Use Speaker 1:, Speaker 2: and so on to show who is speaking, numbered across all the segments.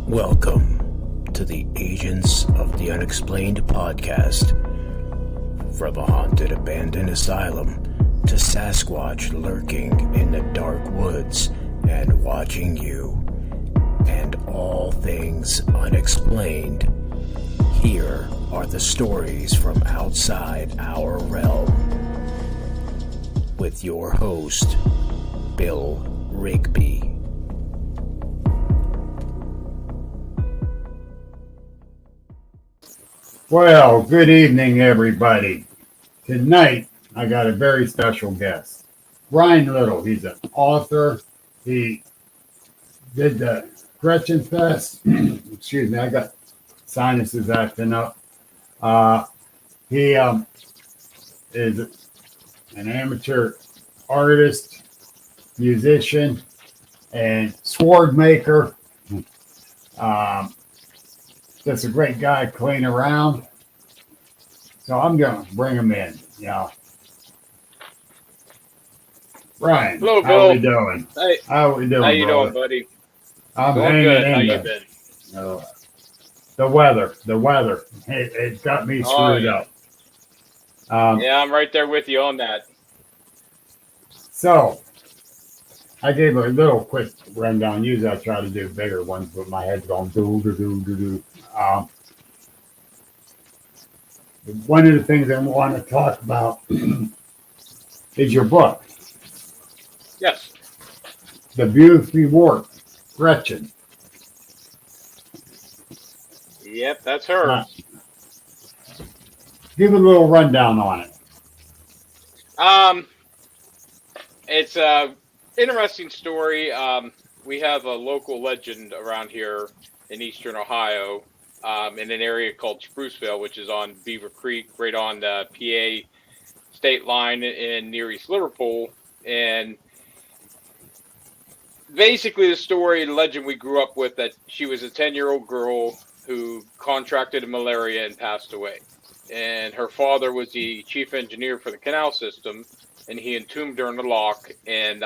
Speaker 1: Welcome to the Agents of the Unexplained podcast. From a haunted abandoned asylum to Sasquatch lurking in the dark woods and watching you, and all things unexplained, here are the stories from outside our realm. With your host, Bill Rigby.
Speaker 2: Well, good evening, everybody. Tonight, I got a very special guest. Ryan Little, he's an author. He did the Gretchen Fest. Excuse me, I got sinuses acting up. He is an amateur artist, musician, and sword maker. Just a great guy, clean around. So I'm going to bring him in. Ryan,
Speaker 3: hello,
Speaker 2: how
Speaker 3: Bill.
Speaker 2: are we doing?
Speaker 3: Hey,
Speaker 2: how are we doing,
Speaker 3: how you
Speaker 2: brother?
Speaker 3: doing, buddy?
Speaker 2: I'm
Speaker 3: Doing
Speaker 2: hanging
Speaker 3: good.
Speaker 2: in
Speaker 3: How
Speaker 2: there.
Speaker 3: you been?
Speaker 2: The weather. It got me screwed up.
Speaker 3: Yeah, I'm right there with you on that.
Speaker 2: So I gave a little quick rundown. Usually I try to do bigger ones, but my head's going do. One of the things I want to talk about is your book,
Speaker 3: Yes.
Speaker 2: The Beautifully Warped Gretchen.
Speaker 3: Yep, that's her.
Speaker 2: Give a little rundown on it.
Speaker 3: It's a interesting story. We have a local legend around here in eastern Ohio, in an area called Spruceville, which is on Beaver Creek, right on the PA state line in near East Liverpool. And basically the legend we grew up with, that she was a 10-year-old girl who contracted malaria and passed away. And her father was the chief engineer for the canal system, and he entombed her in the lock. And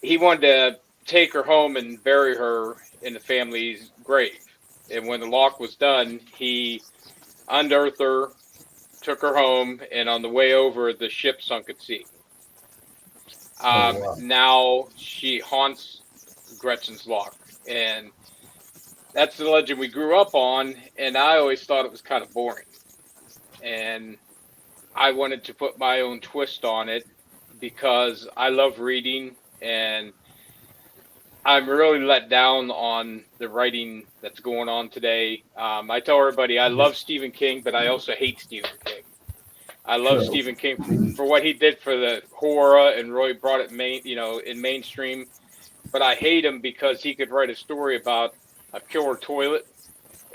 Speaker 3: he wanted to take her home and bury her in the family's grave. And when the lock was done, he unearthed her, took her home, and on the way over, the ship sunk at sea.
Speaker 2: Wow.
Speaker 3: Now she haunts Gretchen's lock, and that's the legend we grew up on. And I always thought it was kind of boring, and I wanted to put my own twist on it because I love reading, and I'm really let down on the writing that's going on today. I tell everybody I love Stephen King, but I also hate Stephen King. I love
Speaker 2: True.
Speaker 3: Stephen King for what he did for the horror and really brought it in mainstream. But I hate him because he could write a story about a killer toilet,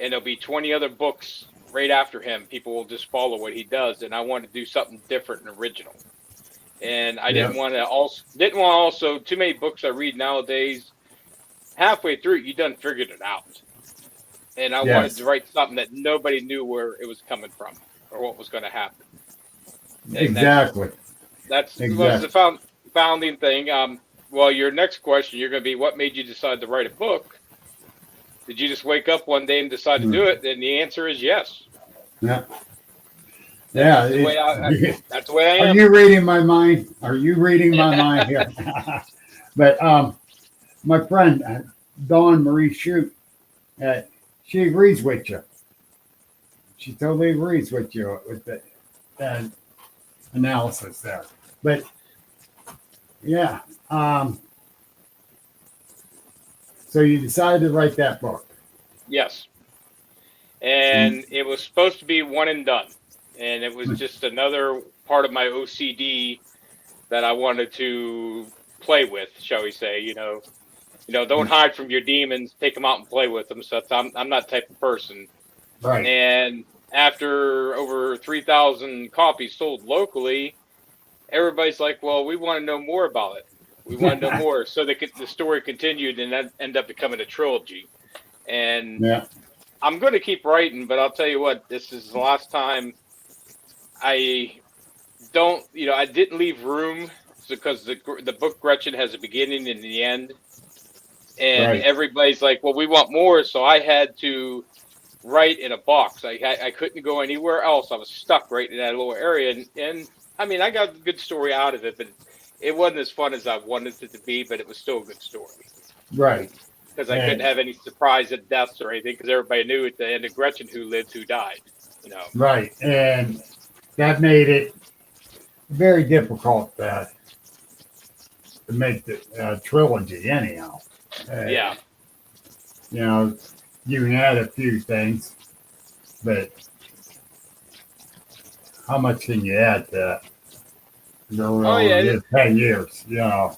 Speaker 3: and there'll be 20 other books right after him. People will just follow what he does, and I want to do something different and original. And I didn't want to too many books I read nowadays. Halfway through, you done figured it out, and I wanted to write something that nobody knew where it was coming from or what was going to happen. And
Speaker 2: Exactly.
Speaker 3: That's was the founding thing. Well, your next question, you're going to be, what made you decide to write a book? Did you just wake up one day and decide to do it? And the answer is yes.
Speaker 2: Yeah.
Speaker 3: That's the way I am.
Speaker 2: Are you reading my mind? Are you reading my mind here? But my friend Dawn Marie Shute, she agrees with you. She totally agrees with you with the analysis there. But yeah, so you decided to write that book.
Speaker 3: Yes. And it was supposed to be one and done. And it was just another part of my OCD that I wanted to play with, shall we say. Don't hide from your demons, take them out and play with them. So I'm not the type of person.
Speaker 2: Right.
Speaker 3: And after over 3,000 copies sold locally, everybody's like, well, we want to know more about it. We want to know more. So the story continued and that ended up becoming a trilogy. And I'm going to keep writing, but I'll tell you what, this is the last time I didn't leave room because the book Gretchen has a beginning and the end. and
Speaker 2: Right.
Speaker 3: everybody's like, well, we want more. So I had to write in a box. I couldn't go anywhere else. I was stuck right in that little area. And I mean, I got a good story out of it, but it wasn't as fun as I wanted it to be, but it was still a good story.
Speaker 2: Right.
Speaker 3: Because I couldn't have any surprise at deaths or anything, because everybody knew at the end of Gretchen who lived, who died. You know.
Speaker 2: Right. And that made it very difficult to make the trilogy anyhow.
Speaker 3: Yeah.
Speaker 2: You know, you can add a few things, but how much can you add to that?
Speaker 3: Oh, yeah.
Speaker 2: 10 years, you know.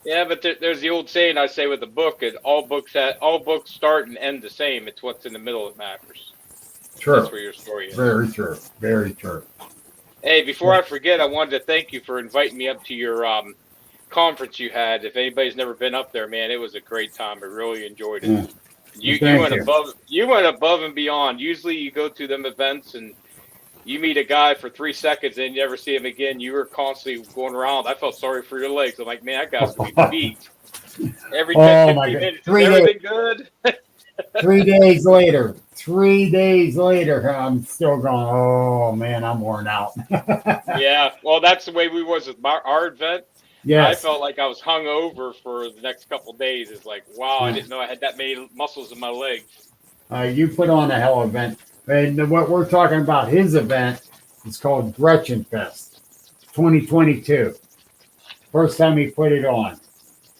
Speaker 3: Yeah, but there's the old saying I say with the book: "And all books start and end the same. It's what's in the middle that matters."
Speaker 2: True.
Speaker 3: That's where your story is.
Speaker 2: Very true. Very true.
Speaker 3: Hey, before I forget, I wanted to thank you for inviting me up to your conference you had. If anybody's never been up there, man, it was a great time. I really enjoyed it.
Speaker 2: Yeah.
Speaker 3: You went above and beyond. Usually, you go to them events and you meet a guy for 3 seconds and you never see him again. You were constantly going around. I felt sorry for your legs. I'm like, man, that guy's going to be beat. Every 10, 15 minutes. Is everything good?
Speaker 2: 3 days later. 3 days later, I'm still going, oh, man, I'm worn out.
Speaker 3: Yeah. Well, that's the way we was with our event.
Speaker 2: Yes.
Speaker 3: I felt like I was hung over for the next couple of days. It's like, wow, I didn't know I had that many muscles in my legs.
Speaker 2: You put on a hell event. And what we're talking about, his event, is called Gretchen Fest 2022. First time he put it on.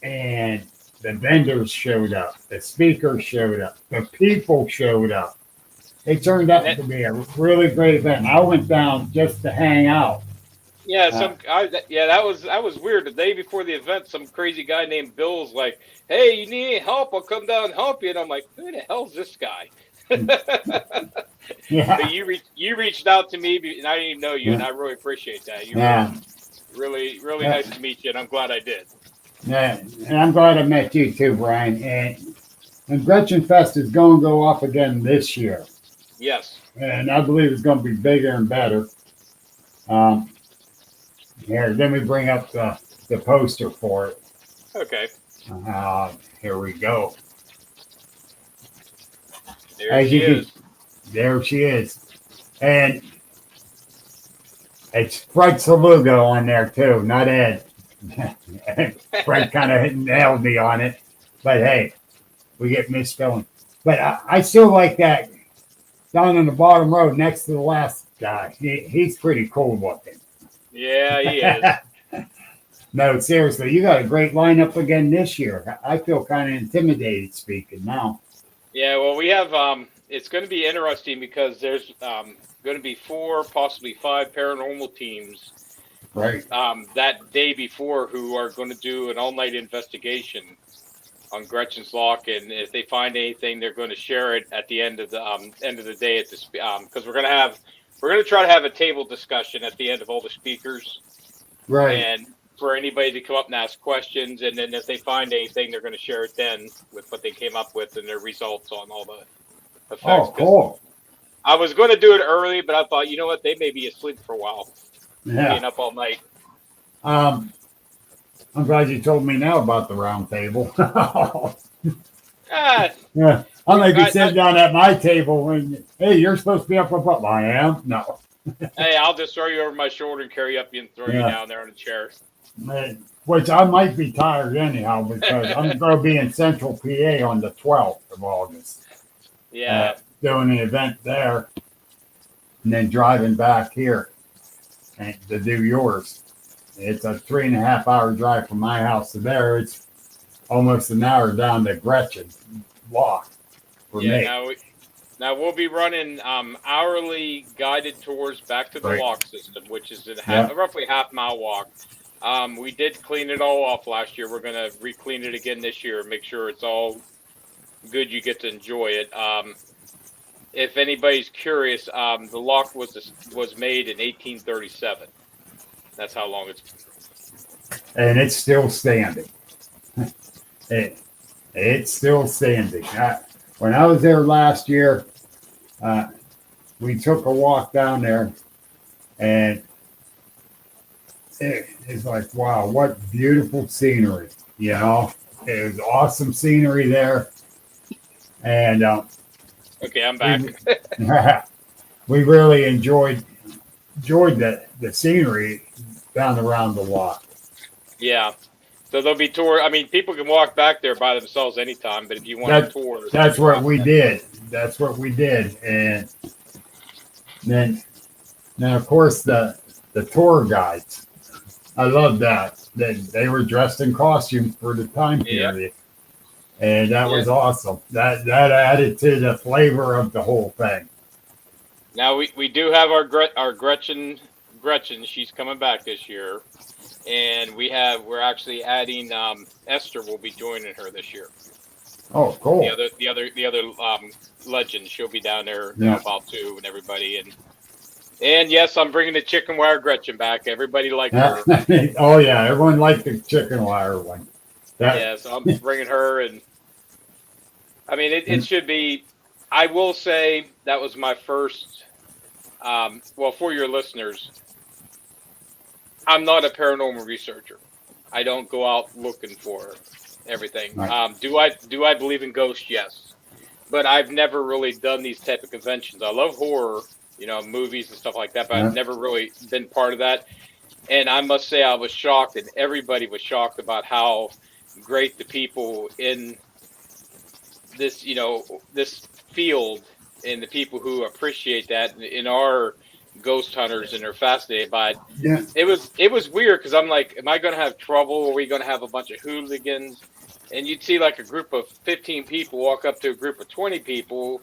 Speaker 2: And the vendors showed up. The speakers showed up. The people showed up. It turned out to be a really great event. I went down just to hang out.
Speaker 3: Yeah, that was weird. The day before the event, some crazy guy named Bill's like, "Hey, you need any help? I'll come down and help you." And I'm like, "Who the hell's this guy?"
Speaker 2: Yeah.
Speaker 3: But you reached out to me, and I didn't even know you, and I really appreciate that. You really nice to meet you, and I'm glad I did.
Speaker 2: Yeah, and I'm glad I met you too, Brian. And Gretchen Fest is going to go off again this year.
Speaker 3: Yes.
Speaker 2: And I believe it's going to be bigger and better. Here, let me bring up the poster for it.
Speaker 3: Okay.
Speaker 2: Here we go.
Speaker 3: There she is.
Speaker 2: There she is. And it's Fred Salugo on there too, not Ed. Fred kind of nailed me on it. But hey, we get misspelling. But I still like that down in the bottom row next to the last guy. He's pretty cool looking.
Speaker 3: Yeah, he is.
Speaker 2: No, seriously, you got a great lineup again this year. I feel kind of intimidated speaking now.
Speaker 3: Yeah, well, we have. It's going to be interesting because there's going to be 4, possibly 5 paranormal teams.
Speaker 2: Right.
Speaker 3: That day before, who are going to do an all-night investigation on Gretchen's Lock, and if they find anything, they're going to share it at the end of the day at the because we're going to try to have a table discussion at the end of all the speakers.
Speaker 2: Right.
Speaker 3: And for anybody to come up and ask questions, and then if they find anything, they're going to share it then with what they came up with and their results on all the effects.
Speaker 2: Oh, cool.
Speaker 3: I was going to do it early, but I thought, you know what, they may be asleep for a while.
Speaker 2: Yeah.
Speaker 3: Being up all night.
Speaker 2: I'm glad you told me now about the round table. Yeah. I'm like you sitting down at my table and, hey, you're supposed to be up above. I am? No.
Speaker 3: Hey, I'll just throw you over my shoulder and carry you up and throw you down there on a chair.
Speaker 2: Which I might be tired anyhow because I'm going to be in Central PA on the 12th of August.
Speaker 3: Yeah.
Speaker 2: Doing an event there and then driving back here and to do yours. It's a 3.5 hour drive from my house to there. It's almost an hour down to Gretchen Lock for me.
Speaker 3: Now we'll be running hourly guided tours back to the lock system, which is a roughly half-mile walk. We did clean it all off last year. We're going to re-clean it again this year, make sure it's all good. You get to enjoy it. If anybody's curious, the lock was made in 1837. That's how long it's been.
Speaker 2: And it's still standing. It's still standing. When I was there last year, we took a walk down there, and it's like, wow, what beautiful scenery, you know? It was awesome scenery there, and
Speaker 3: Okay, I'm back.
Speaker 2: we really enjoyed the scenery down around the lot.
Speaker 3: Yeah. So there'll be tour. I mean, people can walk back there by themselves anytime, but if you want a tour,
Speaker 2: That's what we did. That's what we did, and then of course the tour guides. I love that. They were dressed in costume for the time period, and that was awesome. That added to the flavor of the whole thing.
Speaker 3: Now we do have our Gretchen. She's coming back this year, and we're actually adding Esther will be joining her this year.
Speaker 2: Oh, cool.
Speaker 3: The other legend, she'll be down there about too, and everybody, and yes, I'm bringing the chicken wire Gretchen back. Everybody liked her.
Speaker 2: Oh yeah, everyone liked the chicken wire one.
Speaker 3: So I'm bringing her, and I mean it should be. I will say that was my first. Well, for your listeners, I'm not a paranormal researcher. I don't go out looking for everything. Right. Do I believe in ghosts? Yes, but I've never really done these type of conventions. I love horror, movies and stuff like that, but I've never really been part of that. And I must say, I was shocked, and everybody was shocked about how great the people in this, this field, and the people who appreciate that in our ghost hunters and are fascinated by it.
Speaker 2: Yeah.
Speaker 3: It was weird because I'm like, am I going to have trouble? Are we going to have a bunch of hooligans? And you'd see like a group of 15 people walk up to a group of 20 people,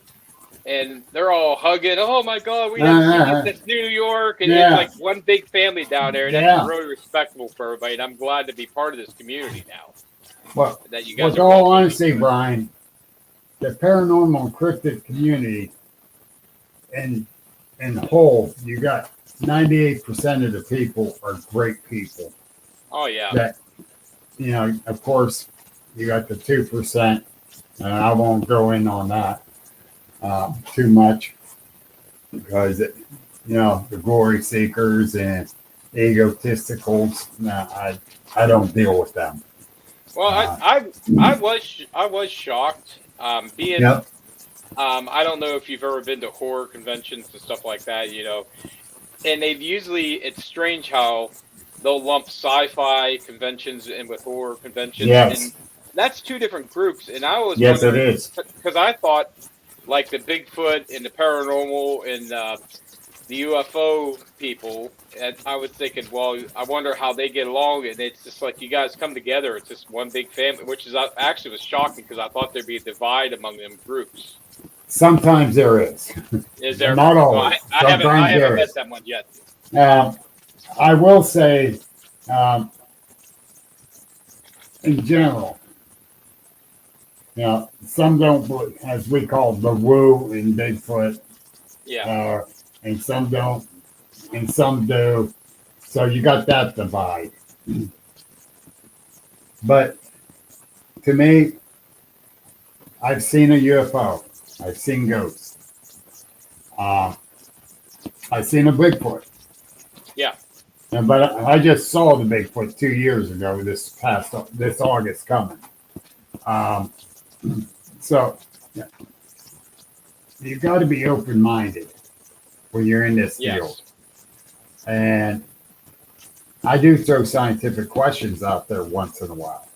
Speaker 3: and they're all hugging. Oh my God, we have this New York, and it's like one big family down there, and that's really respectable for everybody. And I'm glad to be part of this community now.
Speaker 2: Well,
Speaker 3: that you guys
Speaker 2: with all honesty, Brian, the paranormal and cryptid community, in whole, you got 98% of the people are great people.
Speaker 3: Oh yeah.
Speaker 2: That of course, you got the 2%, and I won't go in on that too much because the glory seekers and egotisticals. I don't deal with them.
Speaker 3: Well, I was shocked. Being, I don't know if you've ever been to horror conventions and stuff like that, and it's strange how they'll lump sci-fi conventions in with horror conventions.
Speaker 2: Yes.
Speaker 3: And that's two different groups. And I was
Speaker 2: it is.
Speaker 3: Because I thought like the Bigfoot and the paranormal and the UFO people, and I was thinking, well, I wonder how they get along. And it's just like you guys come together. It's just one big family, which is actually was shocking because I thought there'd be a divide among them groups.
Speaker 2: Sometimes there is.
Speaker 3: Is there?
Speaker 2: Not always.
Speaker 3: I haven't met that one yet.
Speaker 2: I will say, in general, some don't, as we call the woo in Bigfoot.
Speaker 3: Yeah.
Speaker 2: And some don't, and some do. So you got that divide. But to me, I've seen a UFO. I've seen ghosts. I've seen a Bigfoot.
Speaker 3: Yeah.
Speaker 2: But I just saw the Bigfoot 2 years ago, this August coming. So you've got to be open-minded when you're in this field. And I do throw scientific questions out there once in a while.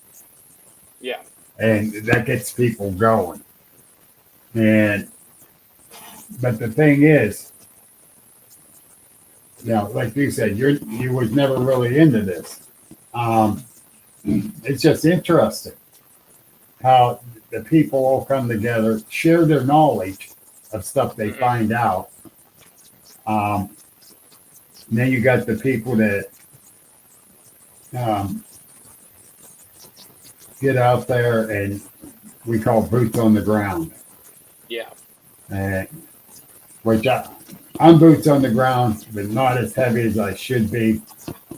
Speaker 3: Yeah.
Speaker 2: And that gets people going. But the thing is, like you said, you was never really into this. It's just interesting how the people all come together, share their knowledge of stuff they find out. And then you got the people that get out there and we call boots on the ground.
Speaker 3: Yeah.
Speaker 2: Which I'm boots on the ground, but not as heavy as I should be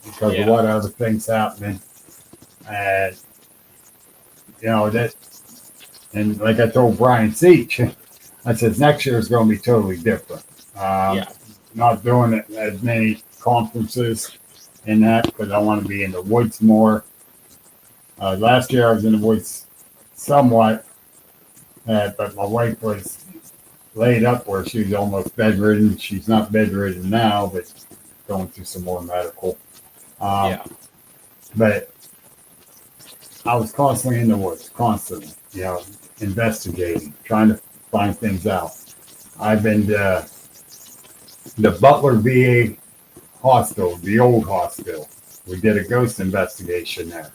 Speaker 2: because of what other things happening. And and like I told Brian Seach, I said next year is going to be totally different. Not doing it as many conferences and that because I want to be in the woods more. Last year I was in the woods somewhat, but my wife was laid up where she was almost bedridden. She's not bedridden now, but going through some more medical.
Speaker 3: Yeah.
Speaker 2: But I was constantly in the woods, constantly, investigating, trying to find things out. I've been to the Butler VA hospital, the old hospital. We did a ghost investigation there.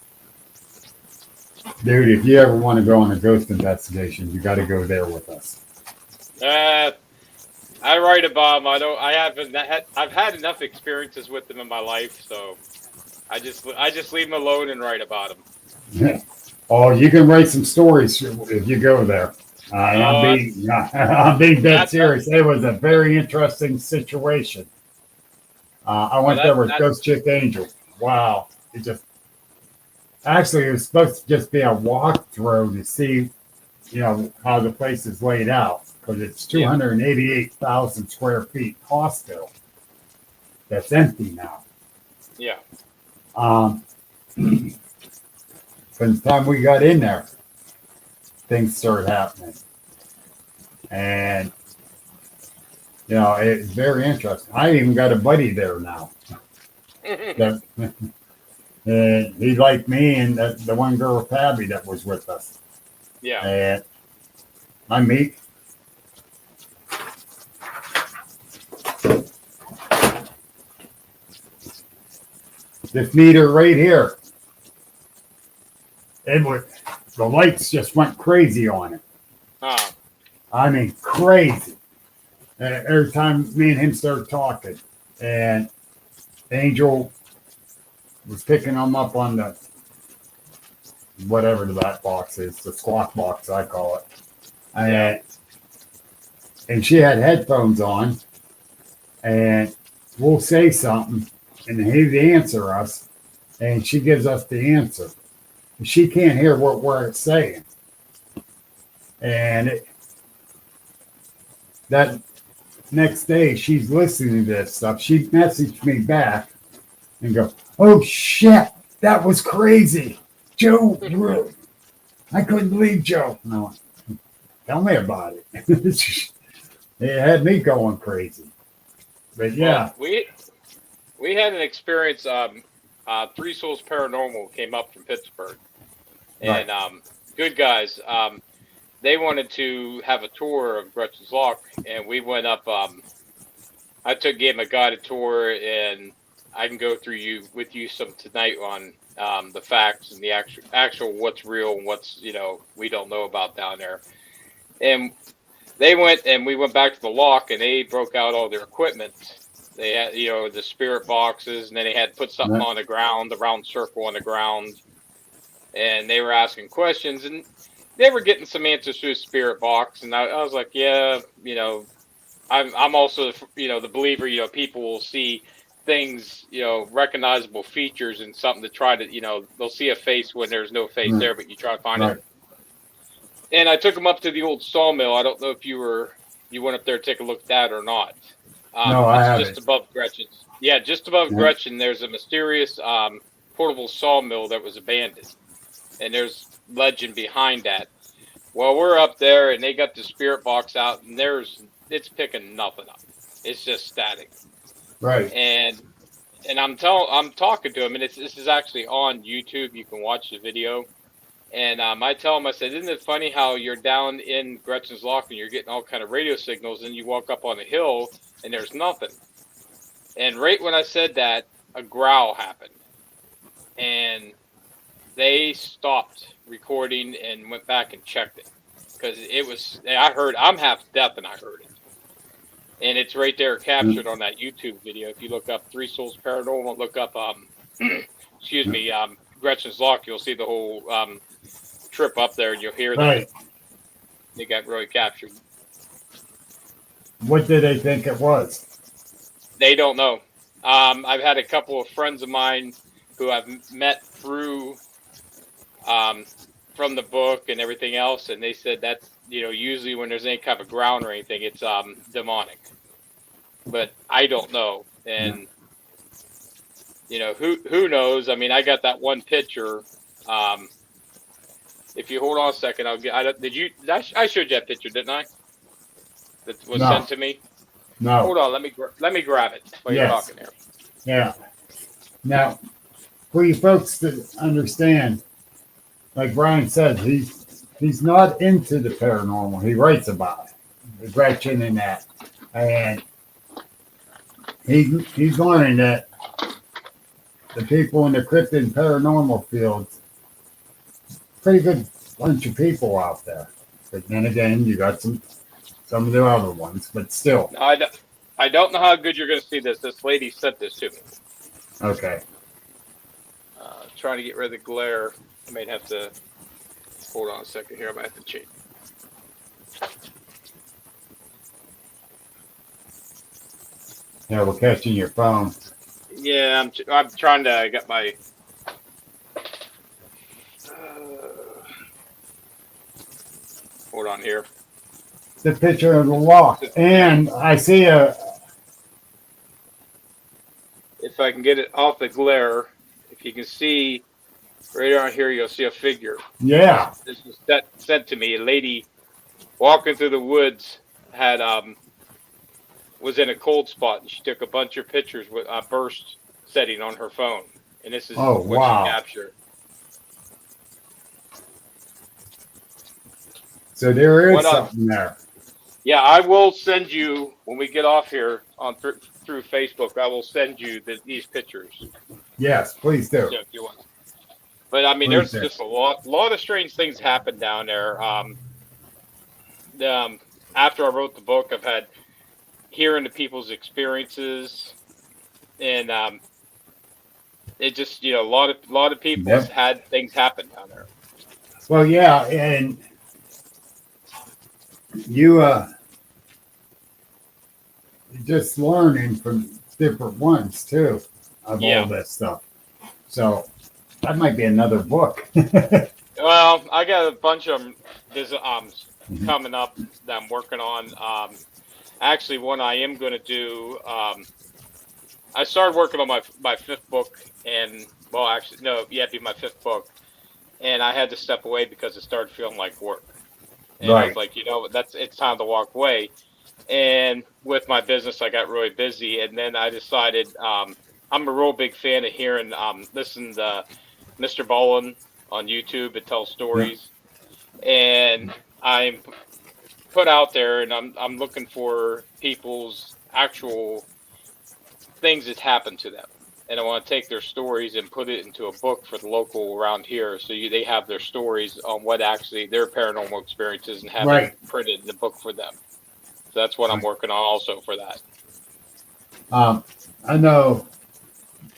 Speaker 2: Dude, if you ever want to go on a ghost investigation, you got to go there with us.
Speaker 3: I write about them. I've had enough experiences with them in my life, so I just leave them alone and write about them.
Speaker 2: Oh, you can write some stories if you go there. I'm being dead serious. It was a very interesting situation. I went there with Ghost Chick Angel. Wow. It was supposed to just be a walkthrough to see, how the place is laid out, because it's 288,000 square feet hospital that's empty now.
Speaker 3: Yeah.
Speaker 2: From the time we got in there, things started happening. And, it's very interesting. I even got a buddy there now. And he liked me and the one girl, Tabby, that was with us.
Speaker 3: Yeah.
Speaker 2: And I meet. This meter right here. The lights just went crazy on it. I mean, crazy. Every time me and him started talking, and Angel was picking them up on the whatever that box is, the squawk box, I call it. And she had headphones on, and we'll say something, and he'd answer us, and she gives us the answer. She can't hear what we're saying. And that next day, she's listening to this stuff. She messaged me back and go, "Oh, shit, that was crazy. Joe, I couldn't believe Joe." And I went, "Tell me about it." It had me going crazy. But yeah.
Speaker 3: Well, we had an experience. Three Souls Paranormal came up from Pittsburgh. And good guys. They wanted to have a tour of Gretchen's Lock, and we went up. Gave them a guided tour, and I can go through with you some tonight on the facts and the actual what's real and what's we don't know about down there. And they went, and we went back to the lock, and they broke out all their equipment. They had the spirit boxes, and then they had put something on the ground, the round circle on the ground, and they were asking questions, and they were getting some answers through the spirit box. And I was like, yeah, I'm also the believer. People will see things, recognizable features and something to try to, they'll see a face when there's no face there, but you try to find it. And I took them up to the old sawmill. I don't know if you went up there to take a look at that or not.
Speaker 2: No, I haven't.
Speaker 3: Just above Gretchen's. Yeah, just above Gretchen, there's a mysterious portable sawmill that was abandoned. And there's legend behind that. Well, we're up there, and they got the spirit box out, and it's picking nothing up. It's just static.
Speaker 2: Right.
Speaker 3: And I'm talking to him, and this is actually on YouTube. You can watch the video. And I tell him, I said, isn't it funny how you're down in Gretchen's Lock and you're getting all kind of radio signals, and you walk up on a hill and there's nothing. And right when I said that, a growl happened. And they stopped recording and went back and checked it. Because I'm half deaf and I heard it. And it's right there captured on that YouTube video. If you look up Three Souls Paranormal, look up, Gretchen's Lock, you'll see the whole trip up there, and you'll hear that. They got really captured.
Speaker 2: What did they think it was?
Speaker 3: They don't know. I've had a couple of friends of mine who I've met through from the book and everything else, and they said that's usually when there's any kind of ground or anything, it's demonic. But I don't know, and who knows? I mean, I got that one picture, If you hold on a second, I'll get. I showed you that picture, didn't I? That was
Speaker 2: No.
Speaker 3: sent to me.
Speaker 2: No.
Speaker 3: Hold on, let me grab it while you're
Speaker 2: Yes.
Speaker 3: talking there.
Speaker 2: Yeah. Now, for you folks to understand, like Brian said, he's not into the paranormal. He writes about it, the Gretchen and that, and he's learning that the people in the cryptid and paranormal fields, pretty good bunch of people out there. But then again, you got some of the other ones, but still.
Speaker 3: I don't know how good you're going to see this. This lady sent this to me.
Speaker 2: Okay.
Speaker 3: Trying to get rid of the glare. I might have to hold on a second here. I might have to change.
Speaker 2: Yeah, we're catching your phone.
Speaker 3: Yeah, I'm trying to get my. Hold on here.
Speaker 2: The picture of the lock, and I see
Speaker 3: If I can get it off the glare, if you can see right around here, you'll see a figure.
Speaker 2: Yeah.
Speaker 3: This was sent to me. A lady walking through the woods had was in a cold spot, and she took a bunch of pictures with a burst setting on her phone, and this is what
Speaker 2: wow.
Speaker 3: she captured.
Speaker 2: So there is something there.
Speaker 3: Yeah, I will send you when we get off here on through Facebook. I will send you these pictures.
Speaker 2: Yes, please do.
Speaker 3: If you want. But I mean,
Speaker 2: Please
Speaker 3: there's just a lot of strange things happen down there. After I wrote the book, I've had hearing the people's experiences, and it just a lot of people had things happen down there.
Speaker 2: Well, yeah, and you just learning from different ones too of all this stuff. So that might be another book.
Speaker 3: Well, I got a bunch of them coming up that I'm working on. Actually, one I am going to do. I started working on my fifth book, and well, actually, no, it'd be my fifth book, and I had to step away because it started feeling like work. And I was like, it's time to walk away. And with my business, I got really busy, and then I decided I'm a real big fan of hearing, listen to Mr. Bolin on YouTube and tell stories, and I'm put out there, and I'm looking for people's actual things that happened to them, and I want to take their stories and put it into a book for the local around here, so they have their stories on what actually their paranormal experiences and have it printed in the book for them. So that's what I'm working on also for that.
Speaker 2: I know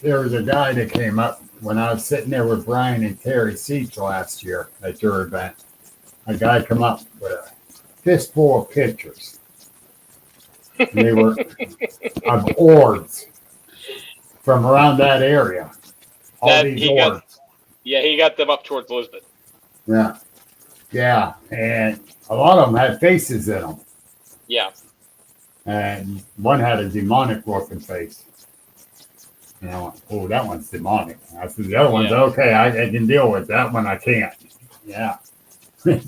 Speaker 2: there was a guy that came up when I was sitting there with Brian and Terry Seach last year at your event. A guy come up with a fistful of pictures. And they were of orbs from around that area. These orbs.
Speaker 3: He got them up towards Lisbon.
Speaker 2: Yeah. Yeah. And a lot of them had faces in them.
Speaker 3: Yeah.
Speaker 2: And one had a demonic looking face. And I went, oh, that one's demonic. I said, the other one's okay. I can deal with that one. I can't. Yeah. As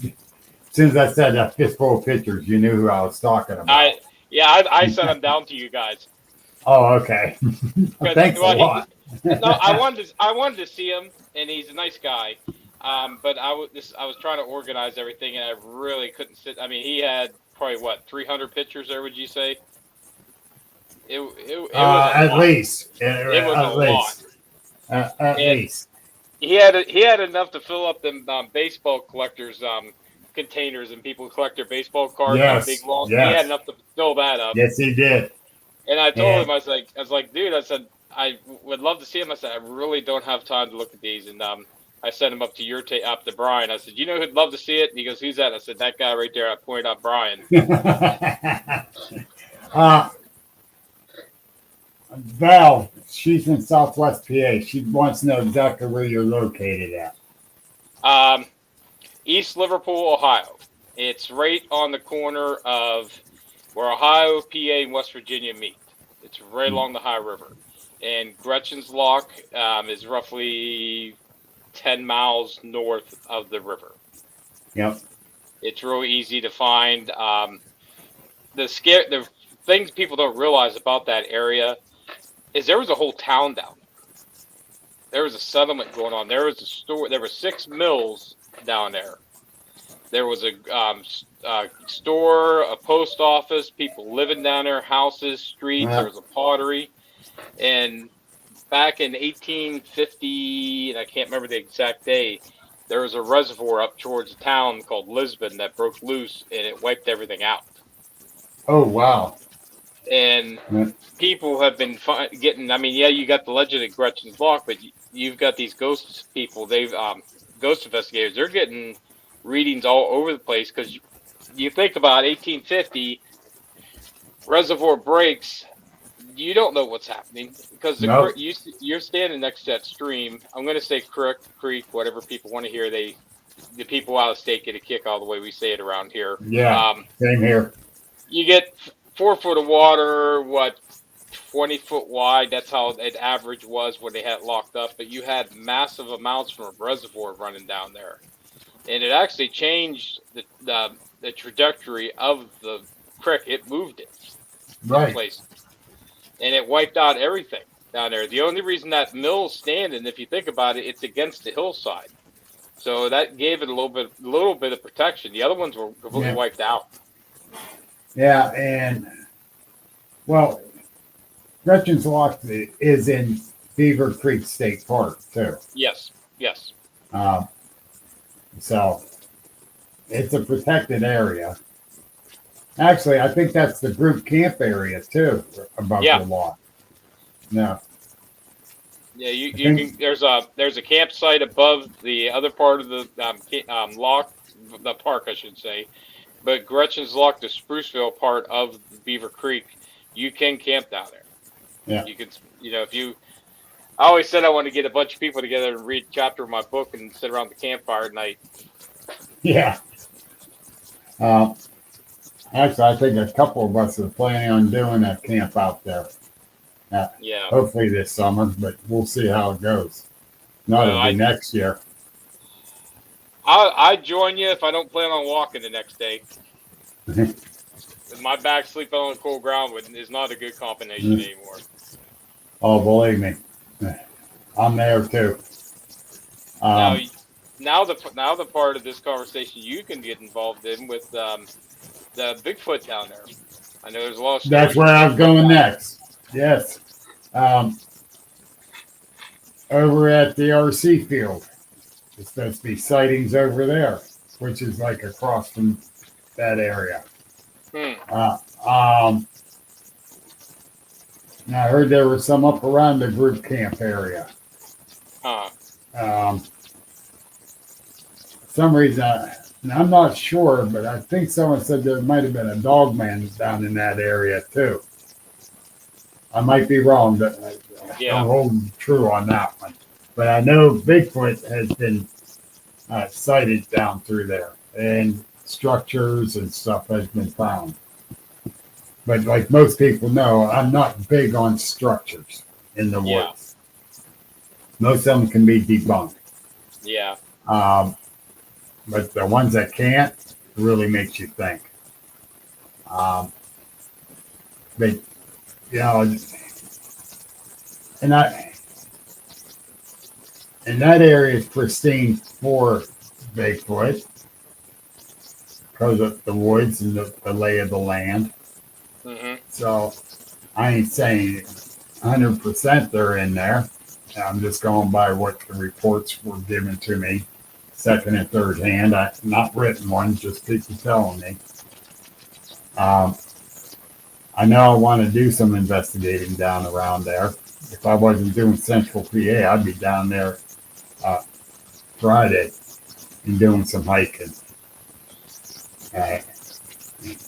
Speaker 2: soon as I said that fistful of pictures, you knew who I was talking about.
Speaker 3: I sent them down to you guys.
Speaker 2: Oh, okay. Thanks a lot.
Speaker 3: No, I wanted to see him, and he's a nice guy. But I was trying to organize everything, and I really couldn't sit. I mean, he had probably 300 pictures there. Would you say? It was
Speaker 2: at least.
Speaker 3: It was a lot.
Speaker 2: At least.
Speaker 3: He had enough to fill up them baseball collectors containers, and people collect their baseball cards.
Speaker 2: Yes.
Speaker 3: Big walls.
Speaker 2: Yes.
Speaker 3: He had enough to fill that up.
Speaker 2: Yes, he did.
Speaker 3: And I told him, I was like, dude, I said, I would love to see him. I said, I really don't have time to look at these. And I sent him up to Brian. I said, you know who'd love to see it? And he goes, who's that? I said, that guy right there. I pointed out Brian.
Speaker 2: Val, she's in Southwest PA. She wants to know exactly where you're located at.
Speaker 3: East Liverpool, Ohio. It's right on the corner of where Ohio, PA, and West Virginia meet. It's right along the High River. And Gretchen's Lock is roughly 10 miles north of the river.
Speaker 2: Yep.
Speaker 3: It's really easy to find. The things people don't realize about that area is there was a whole town down there. There was a settlement going on. There was a store. There were 6 mills down there. There was a store, a post office, people living down there, houses, streets. There was a pottery. And back in 1850, and I can't remember the exact day, there was a reservoir up towards a town called Lisbon that broke loose, and it wiped everything out.
Speaker 2: Oh, wow.
Speaker 3: And people have been getting, I mean, yeah, you got the legend of Gretchen's Lock, but you've got these ghost people, ghost investigators, they're getting readings all over the place, because you think about 1850, reservoir breaks, you don't know what's happening, because you're standing next to that stream. I'm going to say creek, whatever people want to hear. The people out of state get a kick out of the way we say it around here.
Speaker 2: Yeah, same here.
Speaker 3: You get 4 foot of water, 20 foot wide. That's how an average was when they had it locked up. But you had massive amounts from a reservoir running down there, and it actually changed the trajectory of the creek. It moved it,
Speaker 2: right?
Speaker 3: Place, and it wiped out everything down there. The only reason that mill's standing, if you think about it, it's against the hillside, so that gave it a little bit of protection. The other ones were completely wiped out.
Speaker 2: Yeah, and well, Gretchen's Lock is in Beaver Creek State Park too.
Speaker 3: Yes.
Speaker 2: So it's a protected area. Actually, I think that's the group camp area too, above the lock. No.
Speaker 3: Yeah, you can. There's a campsite above the other part of the lock, the park, I should say. But Gretchen's Lock, the Spruceville part of Beaver Creek, you can camp down there.
Speaker 2: Yeah.
Speaker 3: You could, if you. I always said I want to get a bunch of people together and read a chapter of my book and sit around the campfire at night.
Speaker 2: Yeah. Actually, I think a couple of us are planning on doing a camp out there. Hopefully this summer, but we'll see how it goes. It'll be next year.
Speaker 3: I join you if I don't plan on walking the next day. My back sleeping on cold ground is not a good combination anymore.
Speaker 2: Oh, believe me, I'm there too.
Speaker 3: Now the part of this conversation you can get involved in with the Bigfoot down there. I know there's a lot of stories.
Speaker 2: That's where I was going next. Yes. Over at the RC field, there's supposed to be sightings over there, which is like across from that area. And I heard there was some up around the group camp area. For some reason, and I'm not sure, but I think someone said there might have been a dog man down in that area too. I might be wrong, but I don't hold true on that one. But I know Bigfoot has been sighted down through there, and structures and stuff has been found. But like most people know, I'm not big on structures in the woods. Most of them can be debunked.
Speaker 3: Yeah.
Speaker 2: But the ones that can't really makes you think. But and that area is pristine for Bigfoot because of the woods and the lay of the land. So I ain't saying 100% they're in there. I'm just going by what the reports were given to me, second and third hand. Not written ones, just people telling me. I know I want to do some investigating down around there. If I wasn't doing Central PA, I'd be down there Friday and doing some hiking.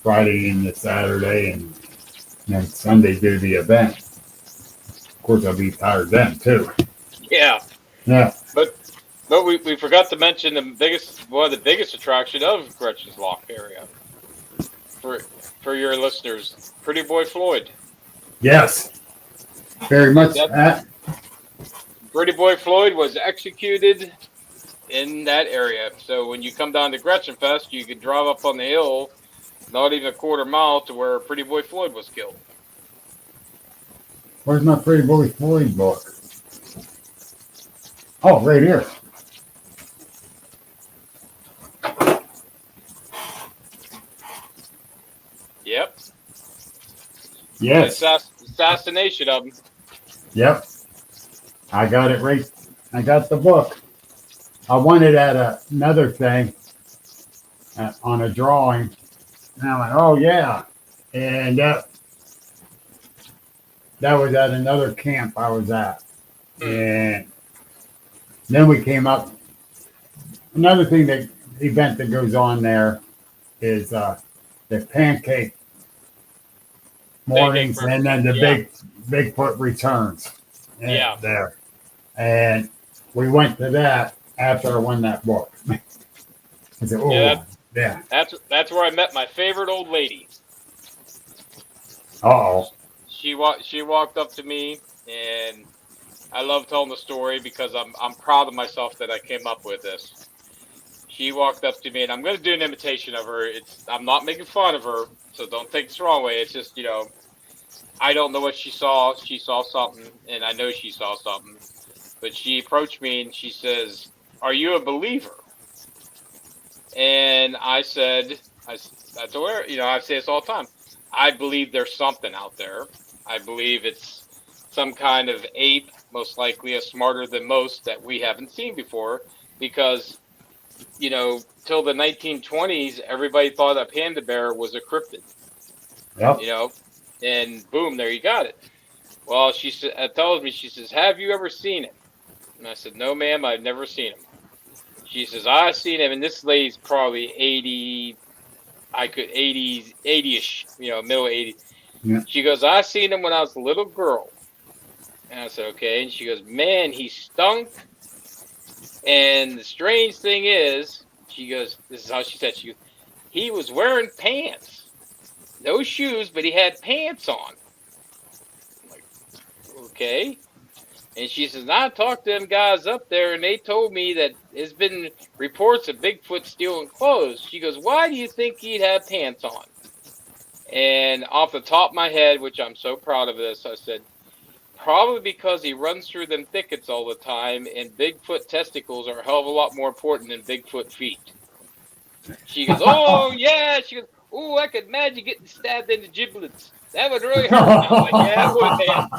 Speaker 2: Friday into Saturday, and then Sunday do the event. Of course, I'll be tired then too.
Speaker 3: Yeah.
Speaker 2: Yeah.
Speaker 3: But we forgot to mention one of the biggest attraction of Gretchen's Lock area for your listeners, Pretty Boy Floyd.
Speaker 2: Yes. Very much.
Speaker 3: Pretty Boy Floyd was executed in that area. So when you come down to Gretchen Fest, you could drive up on the hill, not even a quarter mile to where Pretty Boy Floyd was killed.
Speaker 2: Where's my Pretty Boy Floyd book? Oh, right here.
Speaker 3: Yep.
Speaker 2: Yes.
Speaker 3: Assassination of him.
Speaker 2: Yep. I got it right. I got the book. I won it at another thing on a drawing. And I went, oh, yeah. And that was at another camp I was at. And then we came up. Another thing event that goes on there is the pancake mornings, and then the Bigfoot returns. There. And we went to that after I won that book. I said, oh, yeah.
Speaker 3: That's where I met my favorite old lady.
Speaker 2: Uh-oh.
Speaker 3: She walked up to me, and I love telling the story because I'm proud of myself that I came up with this. She walked up to me, and I'm going to do an imitation of her. I'm not making fun of her, so don't take this the wrong way. It's just, I don't know what she saw. She saw something, and I know she saw something. But she approached me, and she says, "Are you a believer?" And I said, I told her, I say this all the time. I believe there's something out there. I believe it's some kind of ape, most likely a smarter than most that we haven't seen before, because till the 1920s, everybody thought a panda bear was a cryptid.
Speaker 2: Yep.
Speaker 3: And boom, there you got it. Well, she tells me, she says, "Have you ever seen him?" And I said, "No, ma'am, I've never seen him." She says, "I've seen him," and this lady's probably 80, 80-ish, middle 80s.
Speaker 2: Yeah.
Speaker 3: She goes, "I seen him when I was a little girl." And I said, "Okay." And she goes, "Man, he stunk. And the strange thing is," she goes, this is how she said, she goes, "he was wearing pants. No shoes, but he had pants on." I'm like, okay. And she says, "I talked to them guys up there, and they told me that there's been reports of Bigfoot stealing clothes." She goes, "Why do you think he'd have pants on?" And off the top of my head, which I'm so proud of this, I said, "Probably because he runs through them thickets all the time, and Bigfoot testicles are a hell of a lot more important than Bigfoot feet." She goes, "Oh, yeah." She goes, "Oh, I could imagine getting stabbed in the giblets. That would really hurt." I was like, "Yeah, it would, man."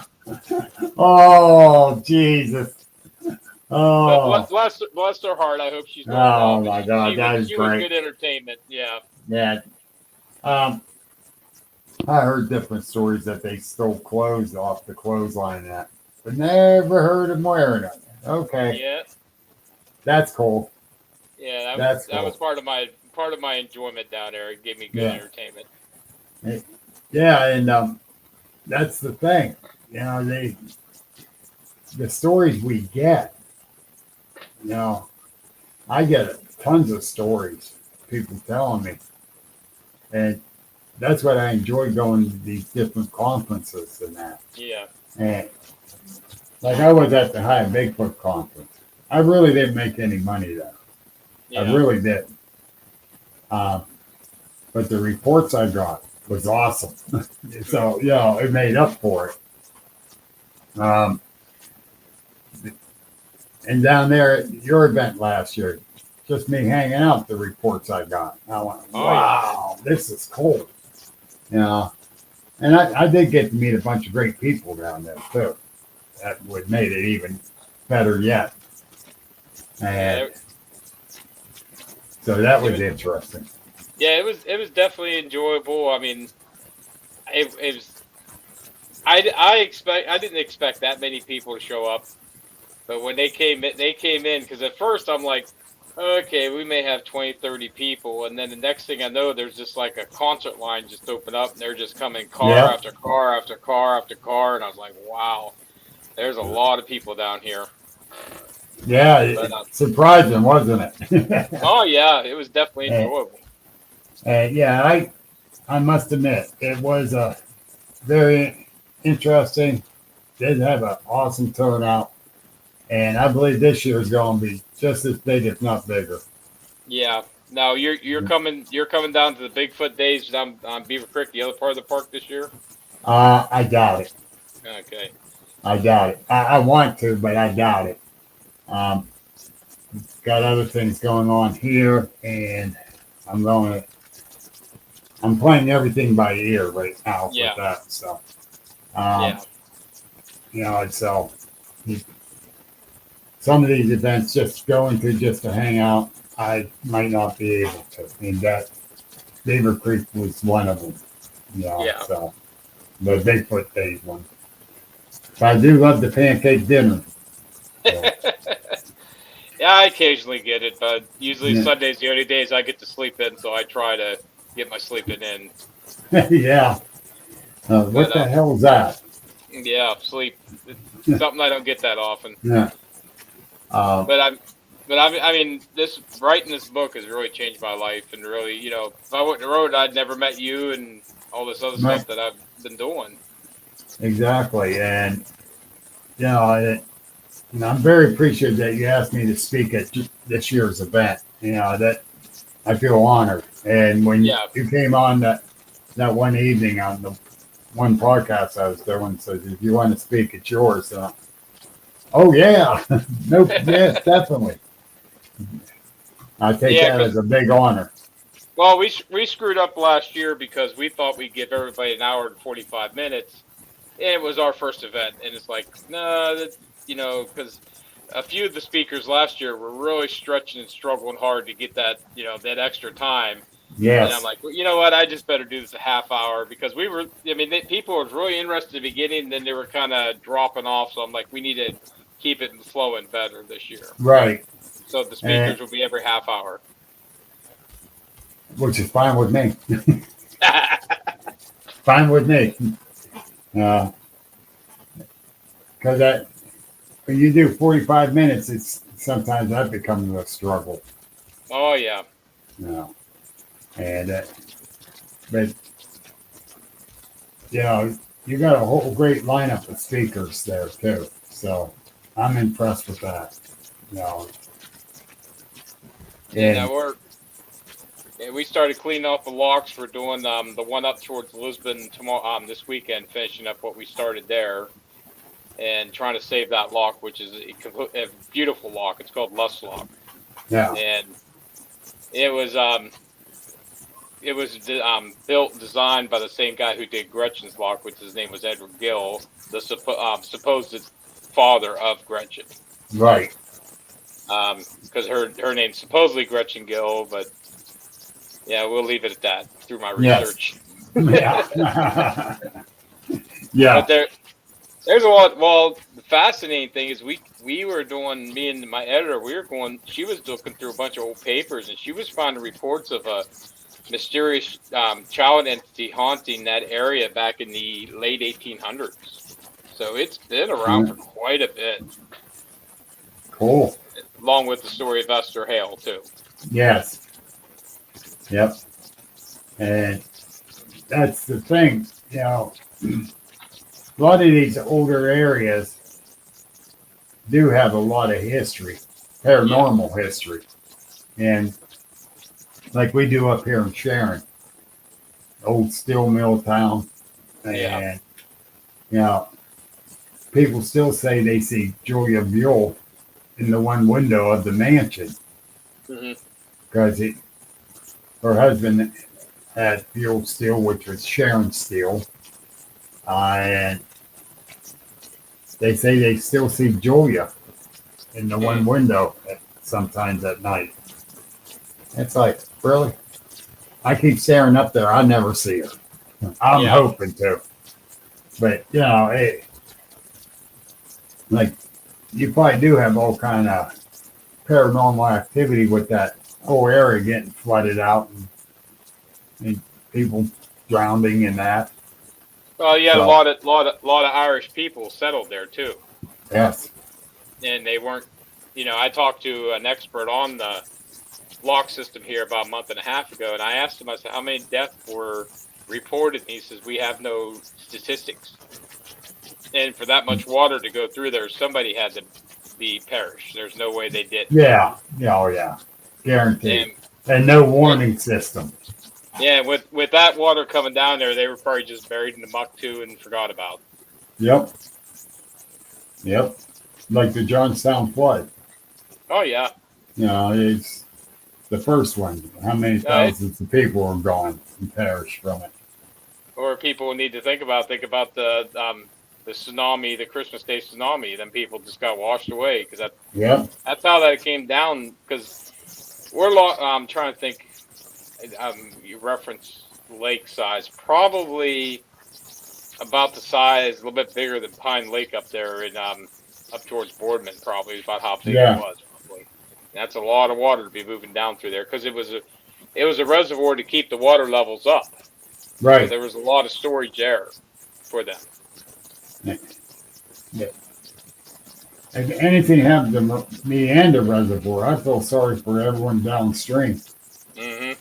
Speaker 2: Oh, Jesus. Oh.
Speaker 3: Bless her heart. I hope she's doing
Speaker 2: well.
Speaker 3: Oh,
Speaker 2: my God. That is
Speaker 3: she
Speaker 2: great.
Speaker 3: was good entertainment. Yeah.
Speaker 2: Yeah. I heard different stories that they stole clothes off the clothesline but never heard them wearing them. Okay.
Speaker 3: Yeah.
Speaker 2: That's cool.
Speaker 3: Yeah,
Speaker 2: That's
Speaker 3: that was part of my enjoyment down there. It gave me good entertainment.
Speaker 2: Yeah, and that's the thing. The stories we get, I get tons of stories, people telling me. And that's what I enjoy going to these different conferences and that.
Speaker 3: Yeah.
Speaker 2: And like I was at the High Bigfoot conference. I really didn't make any money there.
Speaker 3: Yeah.
Speaker 2: I really didn't. But the reports I got was awesome. So, it made up for it. And down there at your event last year, just me hanging out, the reports I got. I went, wow, this is cool. And I did get to meet a bunch of great people down there, too. That would made it even better yet. And so that was interesting.
Speaker 3: Yeah, it was definitely enjoyable. I mean, it was. I didn't expect that many people to show up, but when they came in because at first I'm like, okay, we may have 20, 30 people, and then the next thing I know, there's just like a concert line just open up, and they're just coming car after car after car after car, and I was like, wow, there's a lot of people down here.
Speaker 2: Yeah, but, surprising, wasn't it?
Speaker 3: Oh yeah, it was definitely enjoyable.
Speaker 2: Yeah, I must admit it was very interesting. Did have an awesome turnout, And I believe this year is going to be just as big, if not bigger.
Speaker 3: Yeah. Now you're coming down to the Bigfoot days down on Beaver Creek, the other part of the park this year.
Speaker 2: I doubt it.
Speaker 3: Okay.
Speaker 2: I doubt it. I want to, but I doubt it. Um, got other things going on here, and I'm going to. I'm playing everything by ear right now
Speaker 3: Yeah.
Speaker 2: with that. So,
Speaker 3: Yeah.
Speaker 2: you know, so some of these events just going to hang out, I might not be able to. And that Beaver Creek was one of them. You know,
Speaker 3: Yeah.
Speaker 2: so the Bigfoot Days one. But I do love the pancake dinner. So,
Speaker 3: Yeah, I occasionally get it, but usually
Speaker 2: yeah.
Speaker 3: Sunday's the only days I get to sleep in, so I try to get my sleeping in.
Speaker 2: Yeah. What
Speaker 3: But
Speaker 2: the hell is that?
Speaker 3: yeah, sleep. It's something I don't get that often.
Speaker 2: Yeah.
Speaker 3: But I mean, this writing this book has really changed my life, and really, if I wouldn't have wrote it, I'd never met you and all this other
Speaker 2: Right.
Speaker 3: stuff that I've been doing.
Speaker 2: Exactly. And, you know, I'm very appreciative that you asked me to speak at this year's event. You know, that I feel honored. And when
Speaker 3: Yeah.
Speaker 2: you came on that one evening on the one podcast I was doing, says, if you want to speak, it's yours. Oh, yeah. No, yes, definitely. I take
Speaker 3: Yeah,
Speaker 2: that as a big honor.
Speaker 3: Well, we screwed up last year because we thought we'd give everybody an hour and 45 minutes. And it was our first event, and it's like, no, because a few of the speakers last year were really stretching and struggling hard to get that, that extra time.
Speaker 2: Yes.
Speaker 3: And I'm like, well, you know what? I just better do this a half hour because people were really interested at the beginning, and then they were kind of dropping off. So I'm like, we need to keep it flowing better this year.
Speaker 2: Right.
Speaker 3: So the speakers will be every half hour.
Speaker 2: Which is fine with me. Fine with me. Because when you do 45 minutes, it's sometimes that becomes a struggle.
Speaker 3: Oh, yeah.
Speaker 2: And but you got a whole great lineup of speakers there too. So I'm impressed with that.
Speaker 3: We started cleaning up the locks. We're doing the one up towards Lisbon tomorrow, this weekend, finishing up what we started there, and trying to save that lock, which is a beautiful lock. It's called Lust Lock.
Speaker 2: Yeah.
Speaker 3: And it was built, designed by the same guy who did Gretchen's lock, which his name was Edward Gill, the supposed father of Gretchen.
Speaker 2: Right.
Speaker 3: Because her name's supposedly Gretchen Gill, but yeah, we'll leave it at that through my research.
Speaker 2: Yes. Yeah.
Speaker 3: But there's a lot. Well, the fascinating thing is we were doing, me and my editor, she was looking through a bunch of old papers, and she was finding reports of a mysterious child entity haunting that area back in the late 1800s. So it's been around for quite a bit.
Speaker 2: Cool.
Speaker 3: Along with the story of Esther Hale, too.
Speaker 2: Yes. Yep. And that's the thing, a lot of these older areas do have a lot of history, paranormal history. And like we do up here in Sharon, old steel mill town. And, people still say they see Julia Buell in the one window of the mansion. Because her husband had Buell Steel, which was Sharon Steel. And they say they still see Julia in the one window sometimes at night. It's like, really? I keep staring up there. I never see her. I'm hoping to. But, like, you probably do have all kind of paranormal activity with that whole area getting flooded out and people drowning in that.
Speaker 3: Well, yeah, so, a lot of Irish people settled there too.
Speaker 2: Yes.
Speaker 3: And they weren't, I talked to an expert on the lock system here about a month and a half ago, and I asked him, I said, how many deaths were reported? And he says, we have no statistics. And for that much water to go through there, somebody had to be perished. There's no way they did.
Speaker 2: Yeah. Yeah. Oh, yeah. Guaranteed. And no warning system.
Speaker 3: Yeah, with that water coming down there, they were probably just buried in the muck too and forgot about.
Speaker 2: Yep. Yep. Like the Johnstown flood.
Speaker 3: Oh yeah.
Speaker 2: It's the first one. How many thousands of people are gone and perished from it?
Speaker 3: Or people need to think about the tsunami, the Christmas Day tsunami. Then people just got washed away because that's how that came down. Because I'm trying to think. You reference lake size, probably about the size, a little bit bigger than Pine Lake up there in up towards Boardman. Probably about how big it was. Probably. That's a lot of water to be moving down through there because it was a reservoir to keep the water levels up.
Speaker 2: Right.
Speaker 3: So there was a lot of storage there for them.
Speaker 2: Yeah. If anything happened to Meander Reservoir, I feel sorry for everyone downstream.
Speaker 3: Mm-hmm.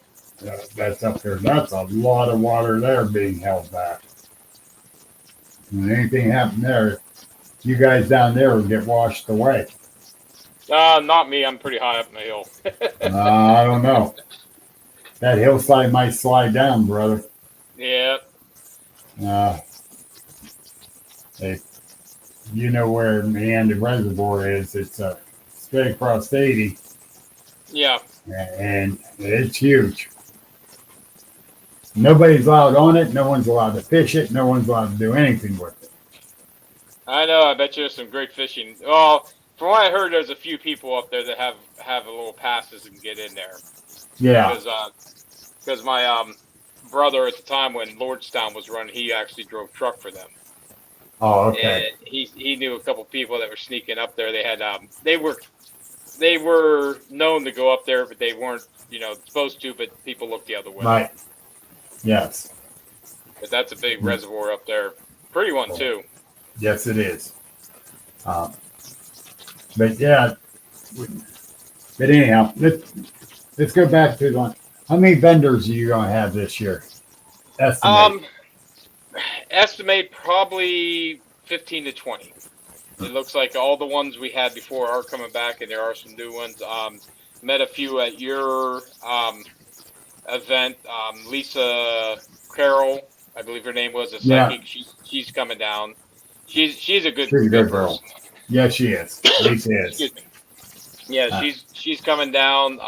Speaker 2: That's up there. That's a lot of water there being held back. When anything happened there, you guys down there would get washed away.
Speaker 3: Not me. I'm pretty high up in the hill.
Speaker 2: I don't know. That hillside might slide down, brother.
Speaker 3: Yeah.
Speaker 2: Hey, you know where Meander Reservoir is. It's straight across 80.
Speaker 3: Yeah.
Speaker 2: And it's huge. Nobody's allowed on it. No one's allowed to fish it. No one's allowed to do anything with it.
Speaker 3: I know. I bet you there's some great fishing. Well, from what I heard, there's a few people up there that have a little passes and get in there.
Speaker 2: Yeah.
Speaker 3: Because my brother at the time when Lordstown was running, he actually drove truck for them.
Speaker 2: Oh, okay.
Speaker 3: And he knew a couple people that were sneaking up there. They had they were known to go up there, but they weren't supposed to. But people looked the other way.
Speaker 2: Right. Yes.
Speaker 3: But that's a big reservoir up there. Pretty one too.
Speaker 2: Yes, it is. But yeah. But anyhow, let's go back to the. How many vendors are you gonna have this year?
Speaker 3: Estimate probably 15 to 20. It looks like all the ones we had before are coming back, and there are some new ones. Met a few at your event. Lisa Carroll, I believe her name was, a psychic. Yeah. She's coming down. She's a good
Speaker 2: girl. Yeah, she is. Lisa is.
Speaker 3: Excuse me. Yeah, she's coming down.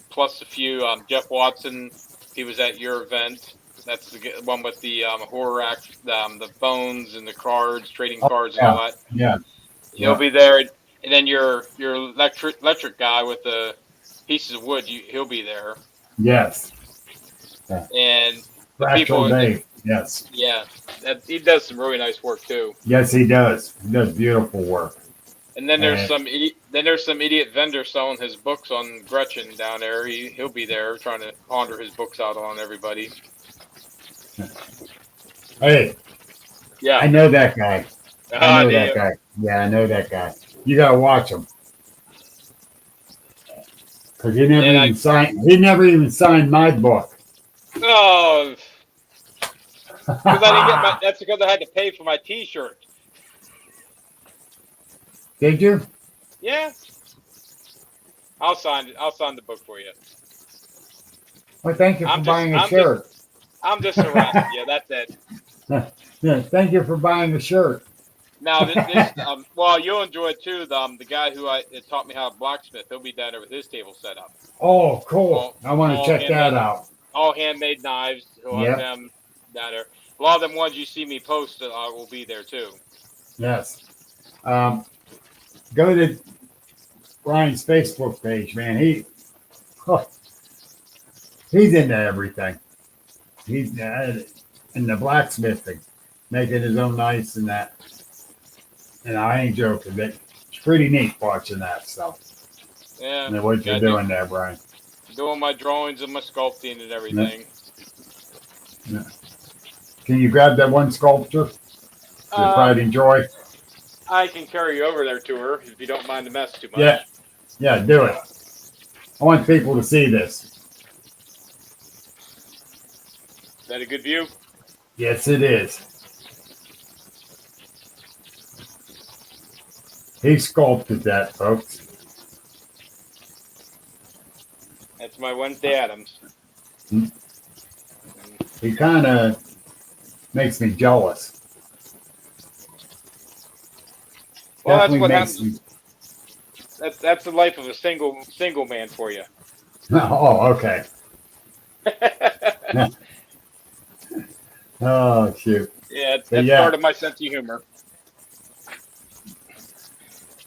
Speaker 3: Plus a few. Jeff Watson, he was at your event. That's the one with the horror act, the phones and the cards, trading cards and all that.
Speaker 2: Yeah.
Speaker 3: He'll be there, and then your electric guy with the pieces of wood, he'll be there.
Speaker 2: Yes.
Speaker 3: Yeah. And the
Speaker 2: people, Dave. Yes.
Speaker 3: Yeah, he does some really nice work too.
Speaker 2: Yes, he does. He does beautiful work.
Speaker 3: And then there's some idiot vendor selling his books on Gretchen down there. He'll be there trying to ponder his books out on everybody.
Speaker 2: Hey.
Speaker 3: Yeah.
Speaker 2: I know that guy. I know that guy. Yeah, I know that guy. You gotta watch him. Cause he never even signed my book.
Speaker 3: Oh. That's because I had to pay for my T-shirt.
Speaker 2: Did you?
Speaker 3: Yeah. I'll sign the book for you.
Speaker 2: Well, thank you for buying a shirt.
Speaker 3: I'm just harassing you. That's it.
Speaker 2: Yeah, thank you for buying the shirt.
Speaker 3: Now, this well, you'll enjoy it too. The guy who taught me how to blacksmith, he'll be down there with his table set up.
Speaker 2: Oh, cool! I want to check that out.
Speaker 3: All handmade knives. He'll have them down there. A lot of them ones you see me post will be there too.
Speaker 2: Yes. Go to Ryan's Facebook page, man. He's into everything. He's in the blacksmithing, making his own knives and that. And I ain't joking. It's pretty neat watching that stuff.
Speaker 3: Yeah.
Speaker 2: And what you're doing there, Brian.
Speaker 3: Doing my drawings and my sculpting and everything.
Speaker 2: Yeah. Can you grab that one sculpture? Your pride and joy?
Speaker 3: I can carry you over there to her if you don't mind the mess too much.
Speaker 2: Yeah, do it. I want people to see this.
Speaker 3: Is that a good view? Yes,
Speaker 2: it is. He sculpted that, folks.
Speaker 3: That's my Wednesday Addams.
Speaker 2: He kind of makes me jealous.
Speaker 3: Well,
Speaker 2: Definitely
Speaker 3: that's what
Speaker 2: makes
Speaker 3: happens. That's the life of a single man for you.
Speaker 2: Oh, okay. Oh, shoot.
Speaker 3: Yeah,
Speaker 2: But
Speaker 3: that's
Speaker 2: yeah,
Speaker 3: part of my sense of humor.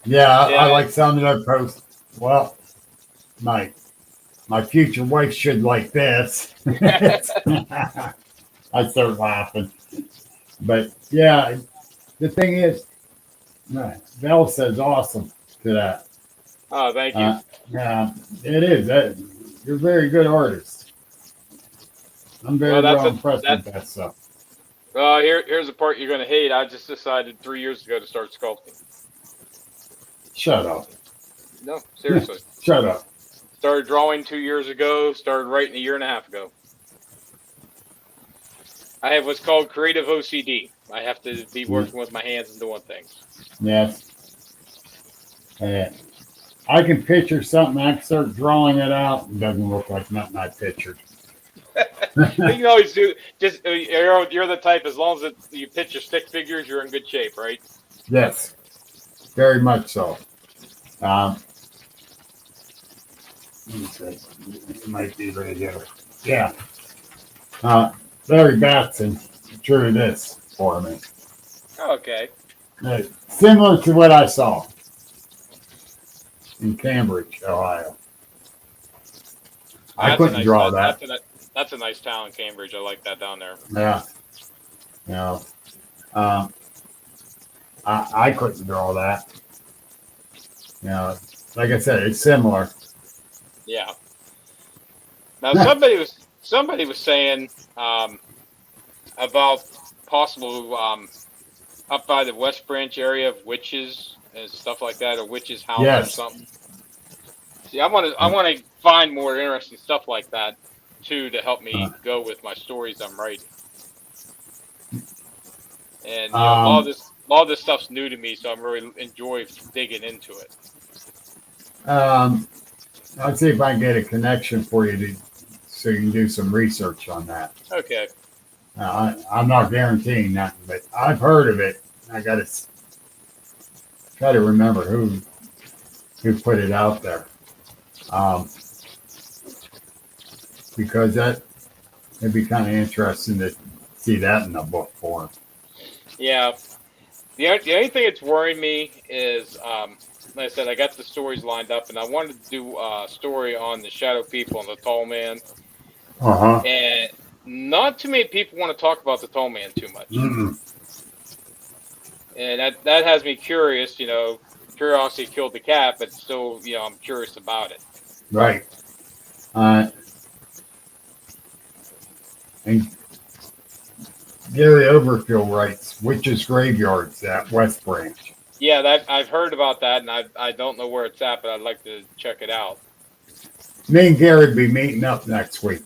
Speaker 2: yeah, I
Speaker 3: Yeah,
Speaker 2: like some of their posts. Well, my future wife should like this. I start laughing. But yeah, the thing is, Val says awesome to that.
Speaker 3: oh, thank you.
Speaker 2: Yeah, it is. You're a very good artist. I'm very
Speaker 3: Well,
Speaker 2: well impressed with that stuff.
Speaker 3: here's the part you're gonna hate. I just decided 3 years ago to start sculpting.
Speaker 2: Shut up.
Speaker 3: No, seriously.
Speaker 2: Shut up.
Speaker 3: Started drawing 2 years ago. Started writing a year and a half ago. I have what's called creative OCD. I have to be working with my hands and doing things.
Speaker 2: Yes. I can picture something. I can start drawing it out. It doesn't look like nothing I pictured.
Speaker 3: You can always do. Just you're the type. As long as you picture stick figures, you're in good shape, right?
Speaker 2: Yes, very much so. Let me see. It might be right here. Yeah. Larry Batson drew this for me.
Speaker 3: Okay.
Speaker 2: Similar to what I saw in Cambridge, Ohio. I couldn't draw that.
Speaker 3: That's a nice town, Cambridge. I like that down there.
Speaker 2: Yeah. No. I couldn't draw that. You know, like I said, it's similar.
Speaker 3: Yeah. Now somebody was saying about possible up by the West Branch area of witches and stuff like that, or witches' house or something. See, I want to find more interesting stuff like that too to help me go with my stories I'm writing. And a lot of this stuff's new to me, so I'm really enjoy digging into it.
Speaker 2: I'll see if I can get a connection for you so you can do some research on that.
Speaker 3: Okay.
Speaker 2: I'm not guaranteeing nothing, but I've heard of it. I got to try to remember who put it out there, because it'd be kind of interesting to see that in a book form.
Speaker 3: Yeah. The only thing that's worrying me is, like I said, I got the stories lined up, and I wanted to do a story on the shadow people and the tall man. And not too many people want to talk about the tall man too much. And that has me curious. You know, curiosity killed the cat, but still, you know, I'm curious about it.
Speaker 2: Right. And Gary Overfield writes Witches Graveyards at West Branch.
Speaker 3: Yeah, I've heard about that, and I don't know where it's at, but I'd like to check it out.
Speaker 2: Me and Gary will be meeting up next week.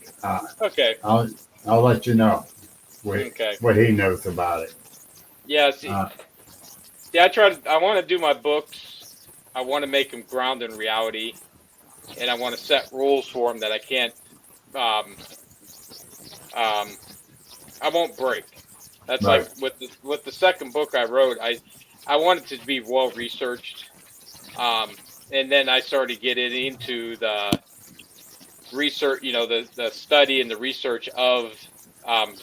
Speaker 3: Okay.
Speaker 2: I'll let you know what he knows about it.
Speaker 3: Yeah. See, I want to do my books. I want to make them grounded in reality, and I want to set rules for them that I can't. I won't break. That's right. Like with the second book I wrote. I wanted to be well researched, and then I started getting into the research. You know, the study and the research of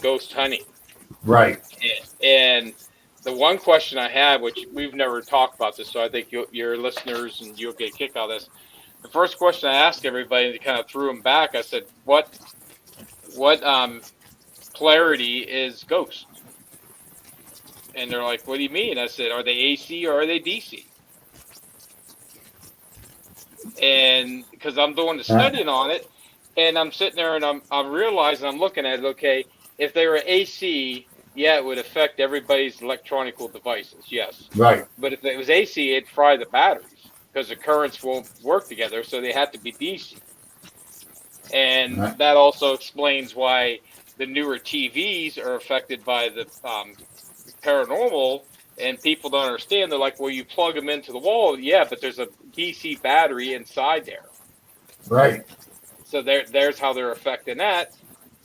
Speaker 3: ghost hunting.
Speaker 2: Right.
Speaker 3: And the one question I had, which we've never talked about this, so I think your listeners and you'll get a kick out of this. The first question I asked everybody, and kind of threw them back. I said, "What polarity is ghost?" And they're like, "What do you mean?" I said, "Are they AC or are they DC?" And because I'm doing the studying on it, and I'm sitting there and I'm realizing, I'm looking at it. Okay, if they were AC, yeah, it would affect everybody's electronical devices. Yes.
Speaker 2: Right.
Speaker 3: But if it was AC, it'd fry the batteries because the currents won't work together, so they have to be DC. And that also explains why the newer TVs are affected by the paranormal, And people don't understand. They're like, well, you plug them into the wall. Yeah, but there's a DC battery inside there.
Speaker 2: Right.
Speaker 3: So there's how they're affecting that.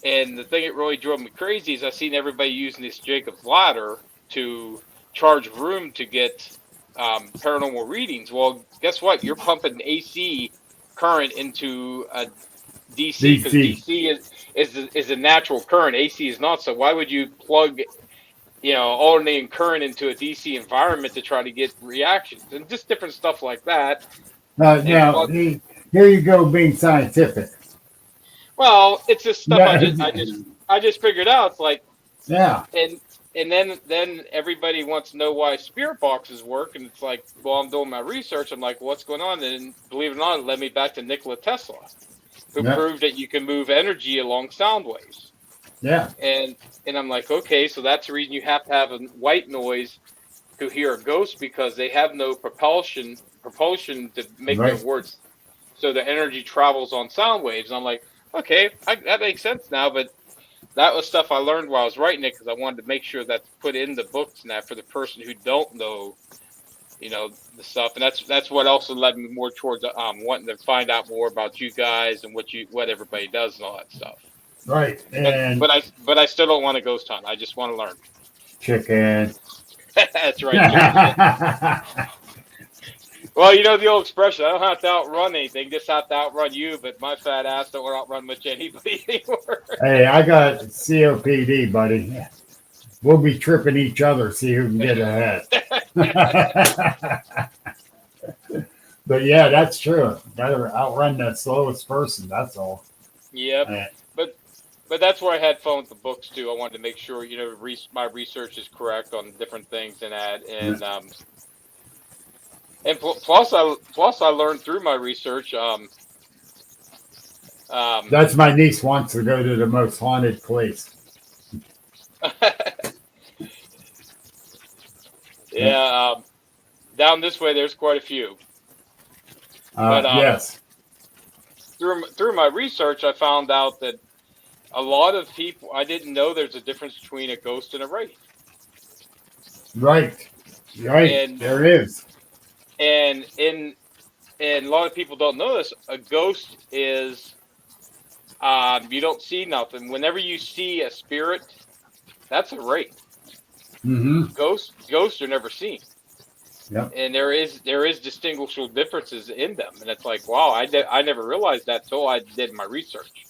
Speaker 3: And the thing that really drove me crazy is I seen everybody using this Jacob's ladder to charge room to get paranormal readings. Well, guess what? You're pumping AC current into a DC because DC is a natural current. AC is not. So why would you plug alternating current into a DC environment to try to get reactions and just different stuff like that?
Speaker 2: Now, here you go being scientific.
Speaker 3: Well, it's just stuff I just figured out. It's like,
Speaker 2: yeah,
Speaker 3: and then everybody wants to know why spirit boxes work, and it's like, well, I'm doing my research. I'm like, what's going on? And believe it or not, it led me back to Nikola Tesla, who proved that you can move energy along sound waves.
Speaker 2: Yeah.
Speaker 3: And I'm like, okay, so that's the reason you have to have a white noise to hear a ghost, because they have no propulsion to make their words, so the energy travels on sound waves. And I'm like, okay, that makes sense now. But that was stuff I learned while I was writing it, because I wanted to make sure that's put in the books and that for the person who don't know, the stuff. And that's what also led me more towards wanting to find out more about you guys and what everybody does and all that stuff.
Speaker 2: Right. And
Speaker 3: but I still don't want a ghost hunt. I just want to learn.
Speaker 2: Chicken.
Speaker 3: That's right. Well, the old expression, I don't have to outrun anything, just have to outrun you, but my fat ass don't want to outrun much anybody anymore.
Speaker 2: Hey, I got COPD, buddy. We'll be tripping each other, see who can get ahead. But yeah, that's true. Gotta outrun that slowest person, that's all.
Speaker 3: Yep. But that's where I had fun with the books too. I wanted to make sure, my research is correct on different things and that. And plus I learned through my research.
Speaker 2: That's my niece wants to go to the most haunted place.
Speaker 3: Yeah, down this way there's quite a few.
Speaker 2: Yes.
Speaker 3: Through my research, I found out that a lot of people, I didn't know there's a difference between a ghost and a wraith.
Speaker 2: Right.
Speaker 3: And
Speaker 2: there is.
Speaker 3: And a lot of people don't know this. A ghost is you don't see nothing. Whenever you see a spirit, that's a wraith.
Speaker 2: Mm-hmm.
Speaker 3: Ghosts are never seen.
Speaker 2: Yep.
Speaker 3: And there is distinguishable differences in them, and it's like, wow, I never realized that till I did my research.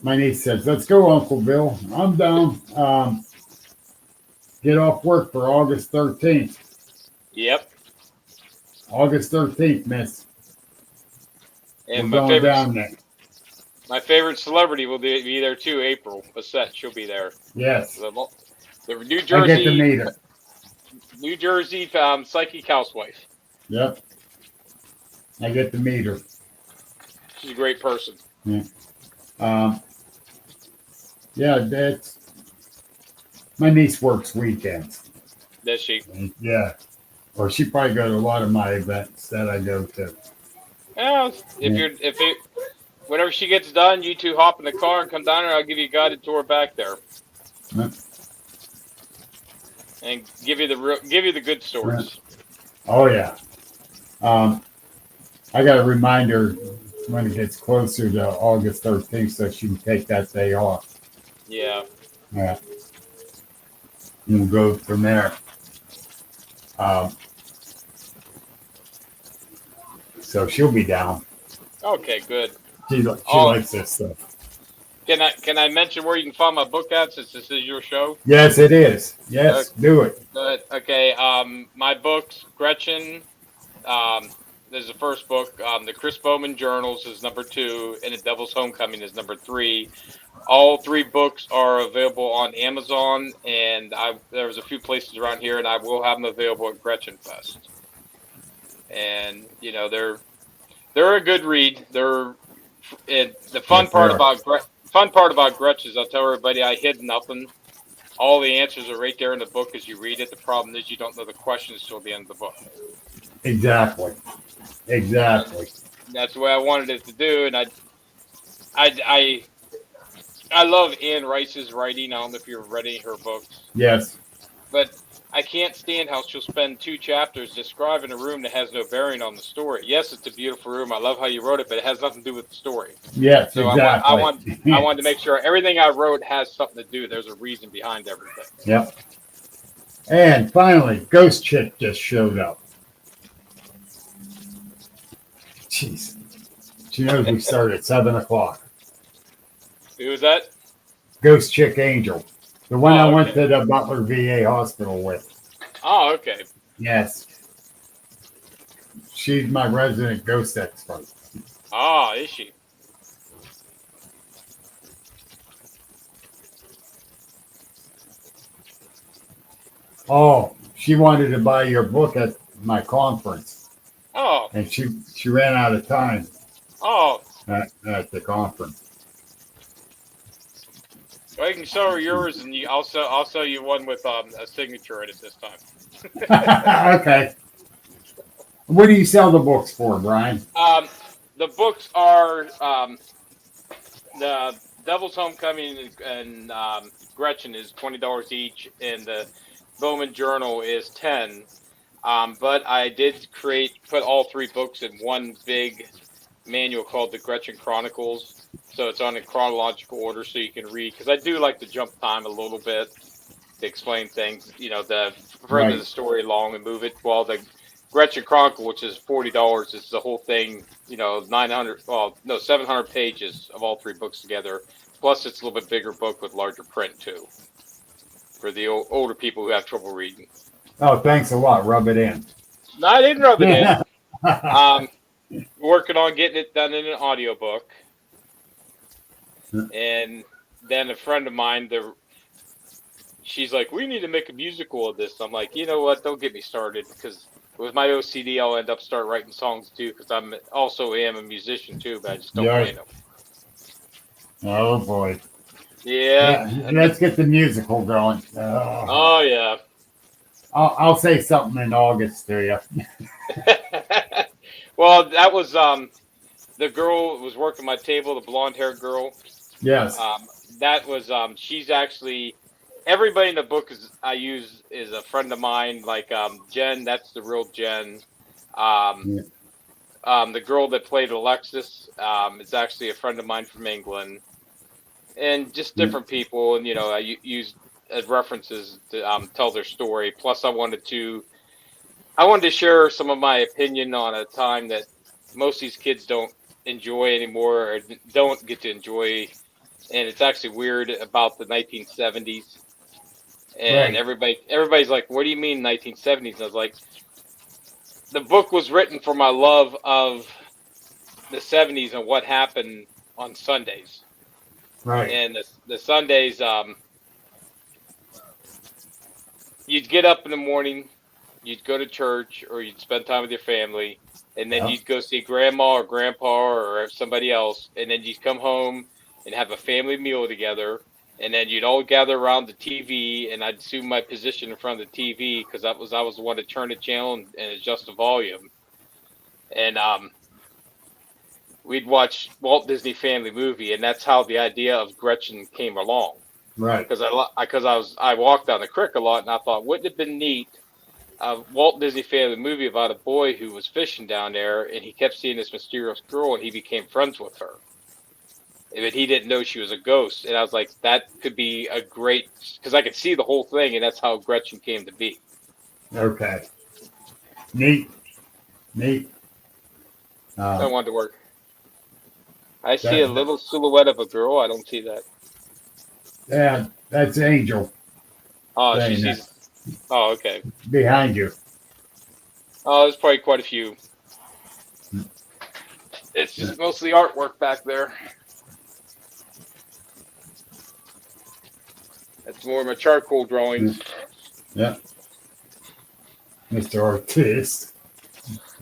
Speaker 2: My niece says, "Let's go, Uncle Bill." I'm down. Get off work for August 13th.
Speaker 3: Yep.
Speaker 2: August 13th, miss.
Speaker 3: And
Speaker 2: we're going down there.
Speaker 3: My favorite celebrity will be there too, April Bassett. She'll be there.
Speaker 2: Yes.
Speaker 3: The New Jersey.
Speaker 2: I get to meet her.
Speaker 3: New Jersey psychic housewife.
Speaker 2: Yep. I get to meet her.
Speaker 3: She's a great person.
Speaker 2: Yeah. That's my niece works weekends.
Speaker 3: Does she?
Speaker 2: Yeah. Or she probably go to a lot of my events that I go to.
Speaker 3: Yeah. Whenever she gets done, you two hop in the car and come down here. I'll give you a guided tour back there.
Speaker 2: Yep.
Speaker 3: And give you the good stories.
Speaker 2: Oh yeah. I got to remind her when it gets closer to August 13th so she can take that day off.
Speaker 3: Yeah.
Speaker 2: Yeah. And we'll go from there. So she'll be down.
Speaker 3: Okay, good.
Speaker 2: She likes this stuff.
Speaker 3: Can I mention where you can find my book at, since this is your show?
Speaker 2: Yes, it is. Yes, do it.
Speaker 3: Okay. My books, Gretchen. There's the first book. The Chris Bowman Journals is number 2, and The Devil's Homecoming is number 3. All 3 books are available on Amazon, and there's a few places around here, and I will have them available at Gretchen Fest. And they're a good read. The fun part about Gretchen is, I'll tell everybody, I hid nothing. All the answers are right there in the book as you read it. The problem is you don't know the questions till the end of the book.
Speaker 2: Exactly. Exactly.
Speaker 3: That's the way I wanted it to do, and I love Anne Rice's writing. I don't know if you're reading her books,
Speaker 2: Yes.
Speaker 3: but I can't stand how she'll spend 2 chapters describing a room that has no bearing on the story. Yes, it's a beautiful room. I love how you wrote it, but it has nothing to do with the story.
Speaker 2: Yes,
Speaker 3: So
Speaker 2: exactly.
Speaker 3: I wanted to make sure everything I wrote has something to do. There's a reason behind everything.
Speaker 2: Yep. And finally, Ghost Chick just showed up. Jeez. She knows we start at 7 o'clock.
Speaker 3: Who was that?
Speaker 2: Ghost Chick Angel. The one I went
Speaker 3: Okay.
Speaker 2: to the Butler VA hospital with.
Speaker 3: Oh, okay.
Speaker 2: Yes. She's my resident ghost expert.
Speaker 3: Ah, is she?
Speaker 2: Oh, she wanted to buy your book at my conference.
Speaker 3: Oh.
Speaker 2: And she ran out of time
Speaker 3: Oh.
Speaker 2: at the conference.
Speaker 3: Well, I can show her yours, and I'll sell you one with a signature in it this time.
Speaker 2: Okay. What do you sell the books for, Brian?
Speaker 3: The books are the Devil's Homecoming and Gretchen is $20 each, and the Bowman Journal is 10. But I did put all 3 books in one big manual called the Gretchen Chronicles. So it's on a chronological order, so you can read. Because I do like to jump time a little bit to explain things. The further the story along and move it. While the Gretchen Chronicle, which is $40, is the whole thing. 700 pages of all 3 books together. Plus, it's a little bit bigger book with larger print too, for the older people who have trouble reading.
Speaker 2: Oh, thanks a lot. Rub it in.
Speaker 3: No, I didn't rub it in. Working on getting it done in an audiobook. And then a friend of mine, she's like, we need to make a musical of this. I'm like, you know what? Don't get me started, because with my OCD, I'll end up start writing songs too, because I'm also am a musician too, but I just don't play them.
Speaker 2: Oh boy.
Speaker 3: Yeah.
Speaker 2: Let's get the musical going.
Speaker 3: Oh yeah.
Speaker 2: I'll say something in August to you.
Speaker 3: Well, that was the girl who was working my table, the blonde-haired girl.
Speaker 2: Yes.
Speaker 3: That was she's actually everybody in the book I use is a friend of mine. Like Jen, that's the real Jen. The girl that played Alexis is actually a friend of mine from England, and just different people. And I use references to tell their story. Plus, I wanted to share some of my opinion on a time that most of these kids don't enjoy anymore, or don't get to enjoy. And it's actually weird about the 1970s. And everybody's like, what do you mean 1970s? And I was like, the book was written for my love of the 70s and what happened on Sundays.
Speaker 2: Right.
Speaker 3: And the Sundays, you'd get up in the morning, you'd go to church, or you'd spend time with your family, and then you'd go see grandma or grandpa or somebody else, and then you'd come home and have a family meal together, and then you'd all gather around the TV, and I'd assume my position in front of the TV, because I was the one to turn the channel and adjust the volume, and we'd watch Walt Disney Family Movie, and that's how the idea of Gretchen came along.
Speaker 2: Right.
Speaker 3: Because I walked down the creek a lot, and I thought, wouldn't it have been neat? A Walt Disney Family Movie about a boy who was fishing down there, and he kept seeing this mysterious girl, and he became friends with her. But he didn't know she was a ghost, and I was like, that could be a great, because I could see the whole thing, and that's how Gretchen came to be.
Speaker 2: Okay. Neat.
Speaker 3: I wanted to work. I see a little silhouette of a girl. I don't see that.
Speaker 2: Yeah, that's Angel.
Speaker 3: Oh, she sees. Oh, okay.
Speaker 2: Behind you.
Speaker 3: Oh, there's probably quite a few. It's just mostly artwork back there. It's more of my charcoal drawings.
Speaker 2: Yeah. Mr. Artist.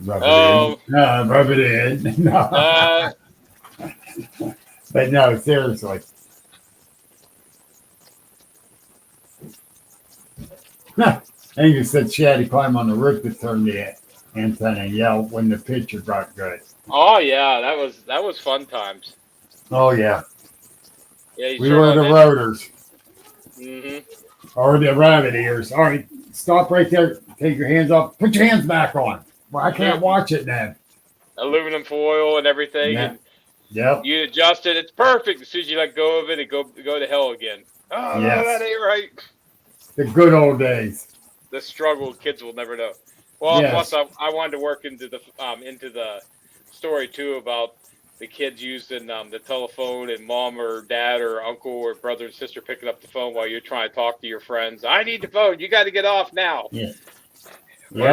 Speaker 2: Rub it in. No. But no, seriously. Angel said she had to climb on the roof to turn the antenna and yell when the picture got good.
Speaker 3: Oh yeah, that was fun times.
Speaker 2: Oh yeah.
Speaker 3: Yeah, you
Speaker 2: We
Speaker 3: sure
Speaker 2: were
Speaker 3: about
Speaker 2: the
Speaker 3: that?
Speaker 2: rotors
Speaker 3: Mm-hmm.
Speaker 2: or the rabbit ears. All right, stop right there. Take your hands off. Put your hands back on. Well, I can't watch it then.
Speaker 3: Aluminum foil and everything,
Speaker 2: Yeah.
Speaker 3: and
Speaker 2: Yep.
Speaker 3: you adjust it. It's perfect. As soon as you let go of it, it go to hell again. Oh no, that
Speaker 2: Yes.
Speaker 3: ain't right.
Speaker 2: The good old days.
Speaker 3: The struggle kids will never know. Well, plus
Speaker 2: Yes.
Speaker 3: I wanted to work into the story too about the kids using the telephone and mom or dad or uncle or brother and sister picking up the phone while you're trying to talk to your friends. I need the phone. You got to get off now.
Speaker 2: Yeah.
Speaker 3: Or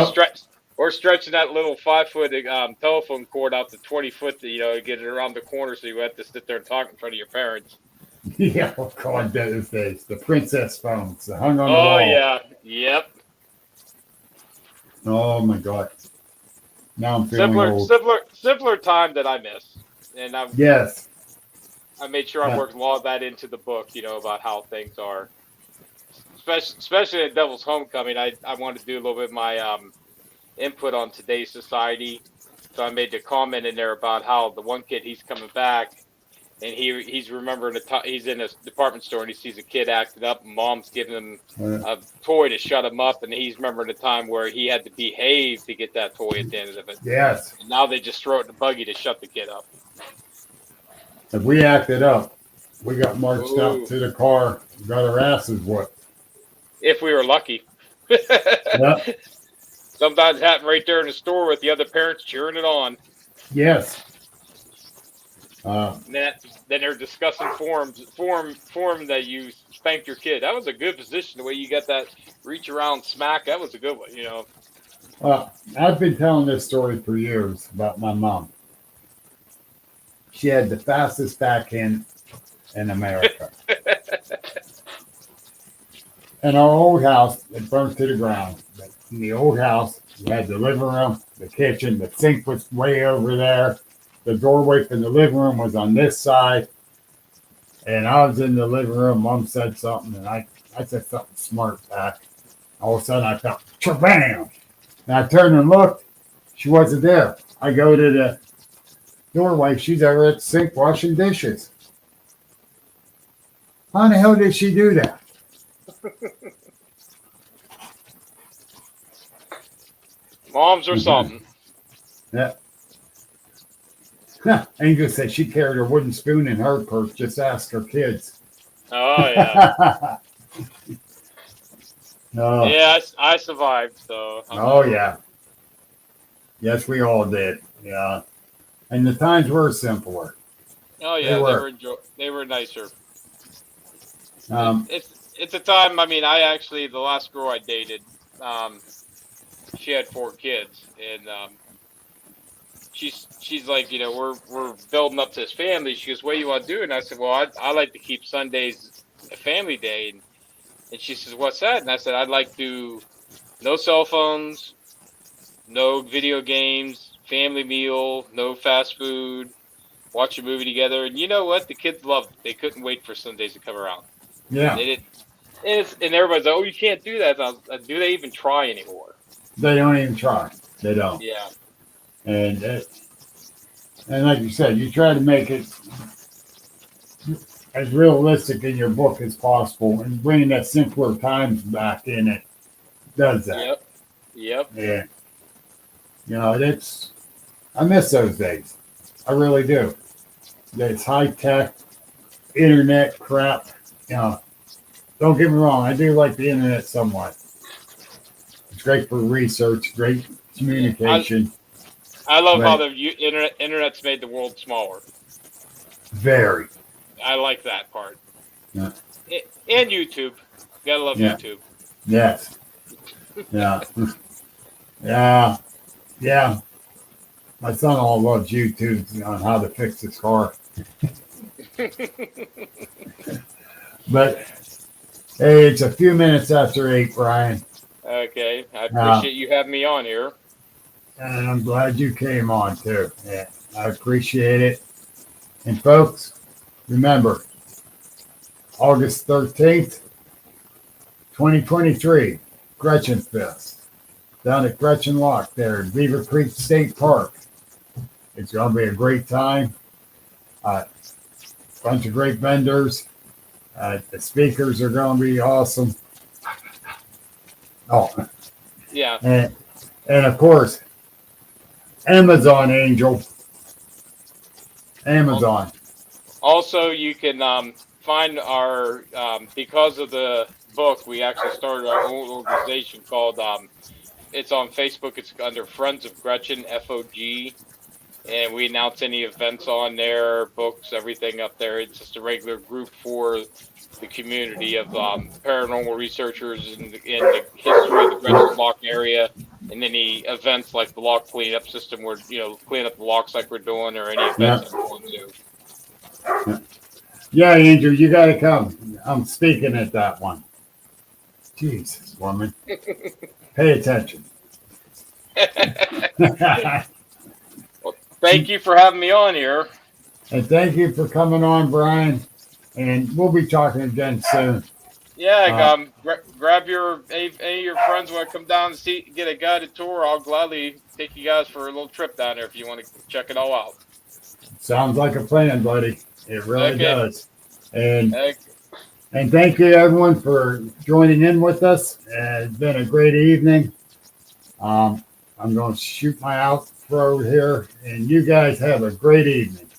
Speaker 2: Yep.
Speaker 3: stretching that little 5 foot telephone cord out to 20 foot to get it around the corner so you have to sit there and talk in front of your parents.
Speaker 2: Yeah. Oh, God, those days. The princess phones that hung on the
Speaker 3: Oh
Speaker 2: wall.
Speaker 3: yeah, yep.
Speaker 2: Oh my God. Now I'm feeling old.
Speaker 3: Simpler time that I miss, and
Speaker 2: Yes.
Speaker 3: I made sure I
Speaker 2: Yeah.
Speaker 3: worked a lot of that into the book. About how things are, especially at Devil's Homecoming. I wanted to do a little bit of my input on today's society. So I made the comment in there about how the one kid, he's coming back and he's remembering he's in a department store and he sees a kid acting up and mom's giving him a toy to shut him up, and he's remembering the time where he had to behave to get that toy at the end of it.
Speaker 2: Yes.
Speaker 3: And now they just throw it in the buggy to shut the kid up.
Speaker 2: If we acted up, we got marched
Speaker 3: Ooh.
Speaker 2: out to the car, got our asses whooped.
Speaker 3: If we were lucky.
Speaker 2: Yep.
Speaker 3: Sometimes it happened right there in the store with the other parents cheering it on.
Speaker 2: Yes.
Speaker 3: Then they're discussing form that you spanked your kid. That was a good position. The way you got that reach around smack, that was a good one.
Speaker 2: I've been telling this story for years about my mom. She had the fastest backhand in America. In our old house, it burned to the ground. But in the old house, you had the living room, the kitchen, the sink was way over there. The doorway from the living room was on this side. And I was in the living room. Mom said something, and I said something smart back. All of a sudden, I felt, bam! And I turned and looked. She wasn't there. I go to the doorway. She's over at the sink washing dishes. How the hell did she do that?
Speaker 3: Moms or something.
Speaker 2: Yeah. Angel said she carried her wooden spoon in her purse. Just ask her kids.
Speaker 3: Oh yeah.
Speaker 2: Oh.
Speaker 3: Yeah, I survived. So.
Speaker 2: Oh yeah. Yes, we all did. Yeah. And the times were simpler.
Speaker 3: Oh yeah, they were nicer. It's a time. I mean, the last girl I dated, she had 4 kids, and she's like, we're building up this family. She goes, what do you want to do? And I said, well, I like to keep Sundays a family day. And she says, what's that? And I said, I'd like to no cell phones, no video games, family meal, no fast food, watch a movie together. And you know what? The kids loved it. They couldn't wait for Sundays to come around.
Speaker 2: Yeah.
Speaker 3: They didn't. And everybody's like, oh, you can't do that. Do they even try anymore?
Speaker 2: They don't even try. They don't.
Speaker 3: Yeah.
Speaker 2: And like you said, you try to make it as realistic in your book as possible, and bringing that simpler times back in it does that.
Speaker 3: Yep.
Speaker 2: Yeah. I miss those days. I really do. It's high tech, internet crap. Don't get me wrong. I do like the internet somewhat. It's great for research, great communication.
Speaker 3: I love how the internet's made the world smaller.
Speaker 2: Very.
Speaker 3: I like that part.
Speaker 2: Yeah.
Speaker 3: And YouTube. You gotta love YouTube.
Speaker 2: Yes. Yeah. Yeah. My son-in-law loves YouTube on how to fix his car. But hey, it's a few minutes after 8, Brian.
Speaker 3: Okay. I appreciate you having me on here.
Speaker 2: And I'm glad you came on too. Yeah, I appreciate it. And folks, remember, August 13th, 2023, Gretchen Fest, down at Gretchen Lock there in Beaver Creek State Park. It's going to be a great time. Bunch of great vendors. The speakers are going to be awesome. Oh,
Speaker 3: Yeah.
Speaker 2: and of course, Amazon Angel. Amazon.
Speaker 3: Also, you can find our, because of the book, we actually started our own organization called, it's on Facebook. It's under Friends of Gretchen, FOG. And we announce any events on there, books, everything up there. It's just a regular group for the community of paranormal researchers in the history of the Gretchen Lock area, and any events like the lock cleanup system, where clean up the locks like we're doing, or any events that we're going to.
Speaker 2: Yeah, Angel, you got to come. I'm speaking at that one. Jesus, woman, pay attention.
Speaker 3: Well, thank you for having me on here.
Speaker 2: And thank you for coming on, Brian. And we'll be talking again soon.
Speaker 3: Yeah, grab your any of your friends want to come down and get a guided tour. I'll gladly take you guys for a little trip down there if you want to check it all out.
Speaker 2: Sounds like a plan, buddy. It really does. And
Speaker 3: Thank
Speaker 2: thank you, everyone, for joining in with us. It's been a great evening. I'm going to shoot my outro here, and you guys have a great evening.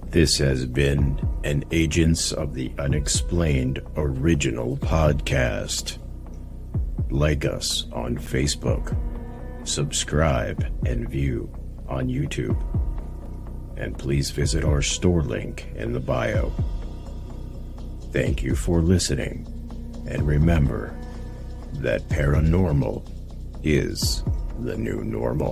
Speaker 1: This has been an Agents of the Unexplained original podcast. Like us on Facebook, subscribe and view on YouTube, and please visit our store link in the bio. Thank you for listening, and remember that paranormal is the new normal.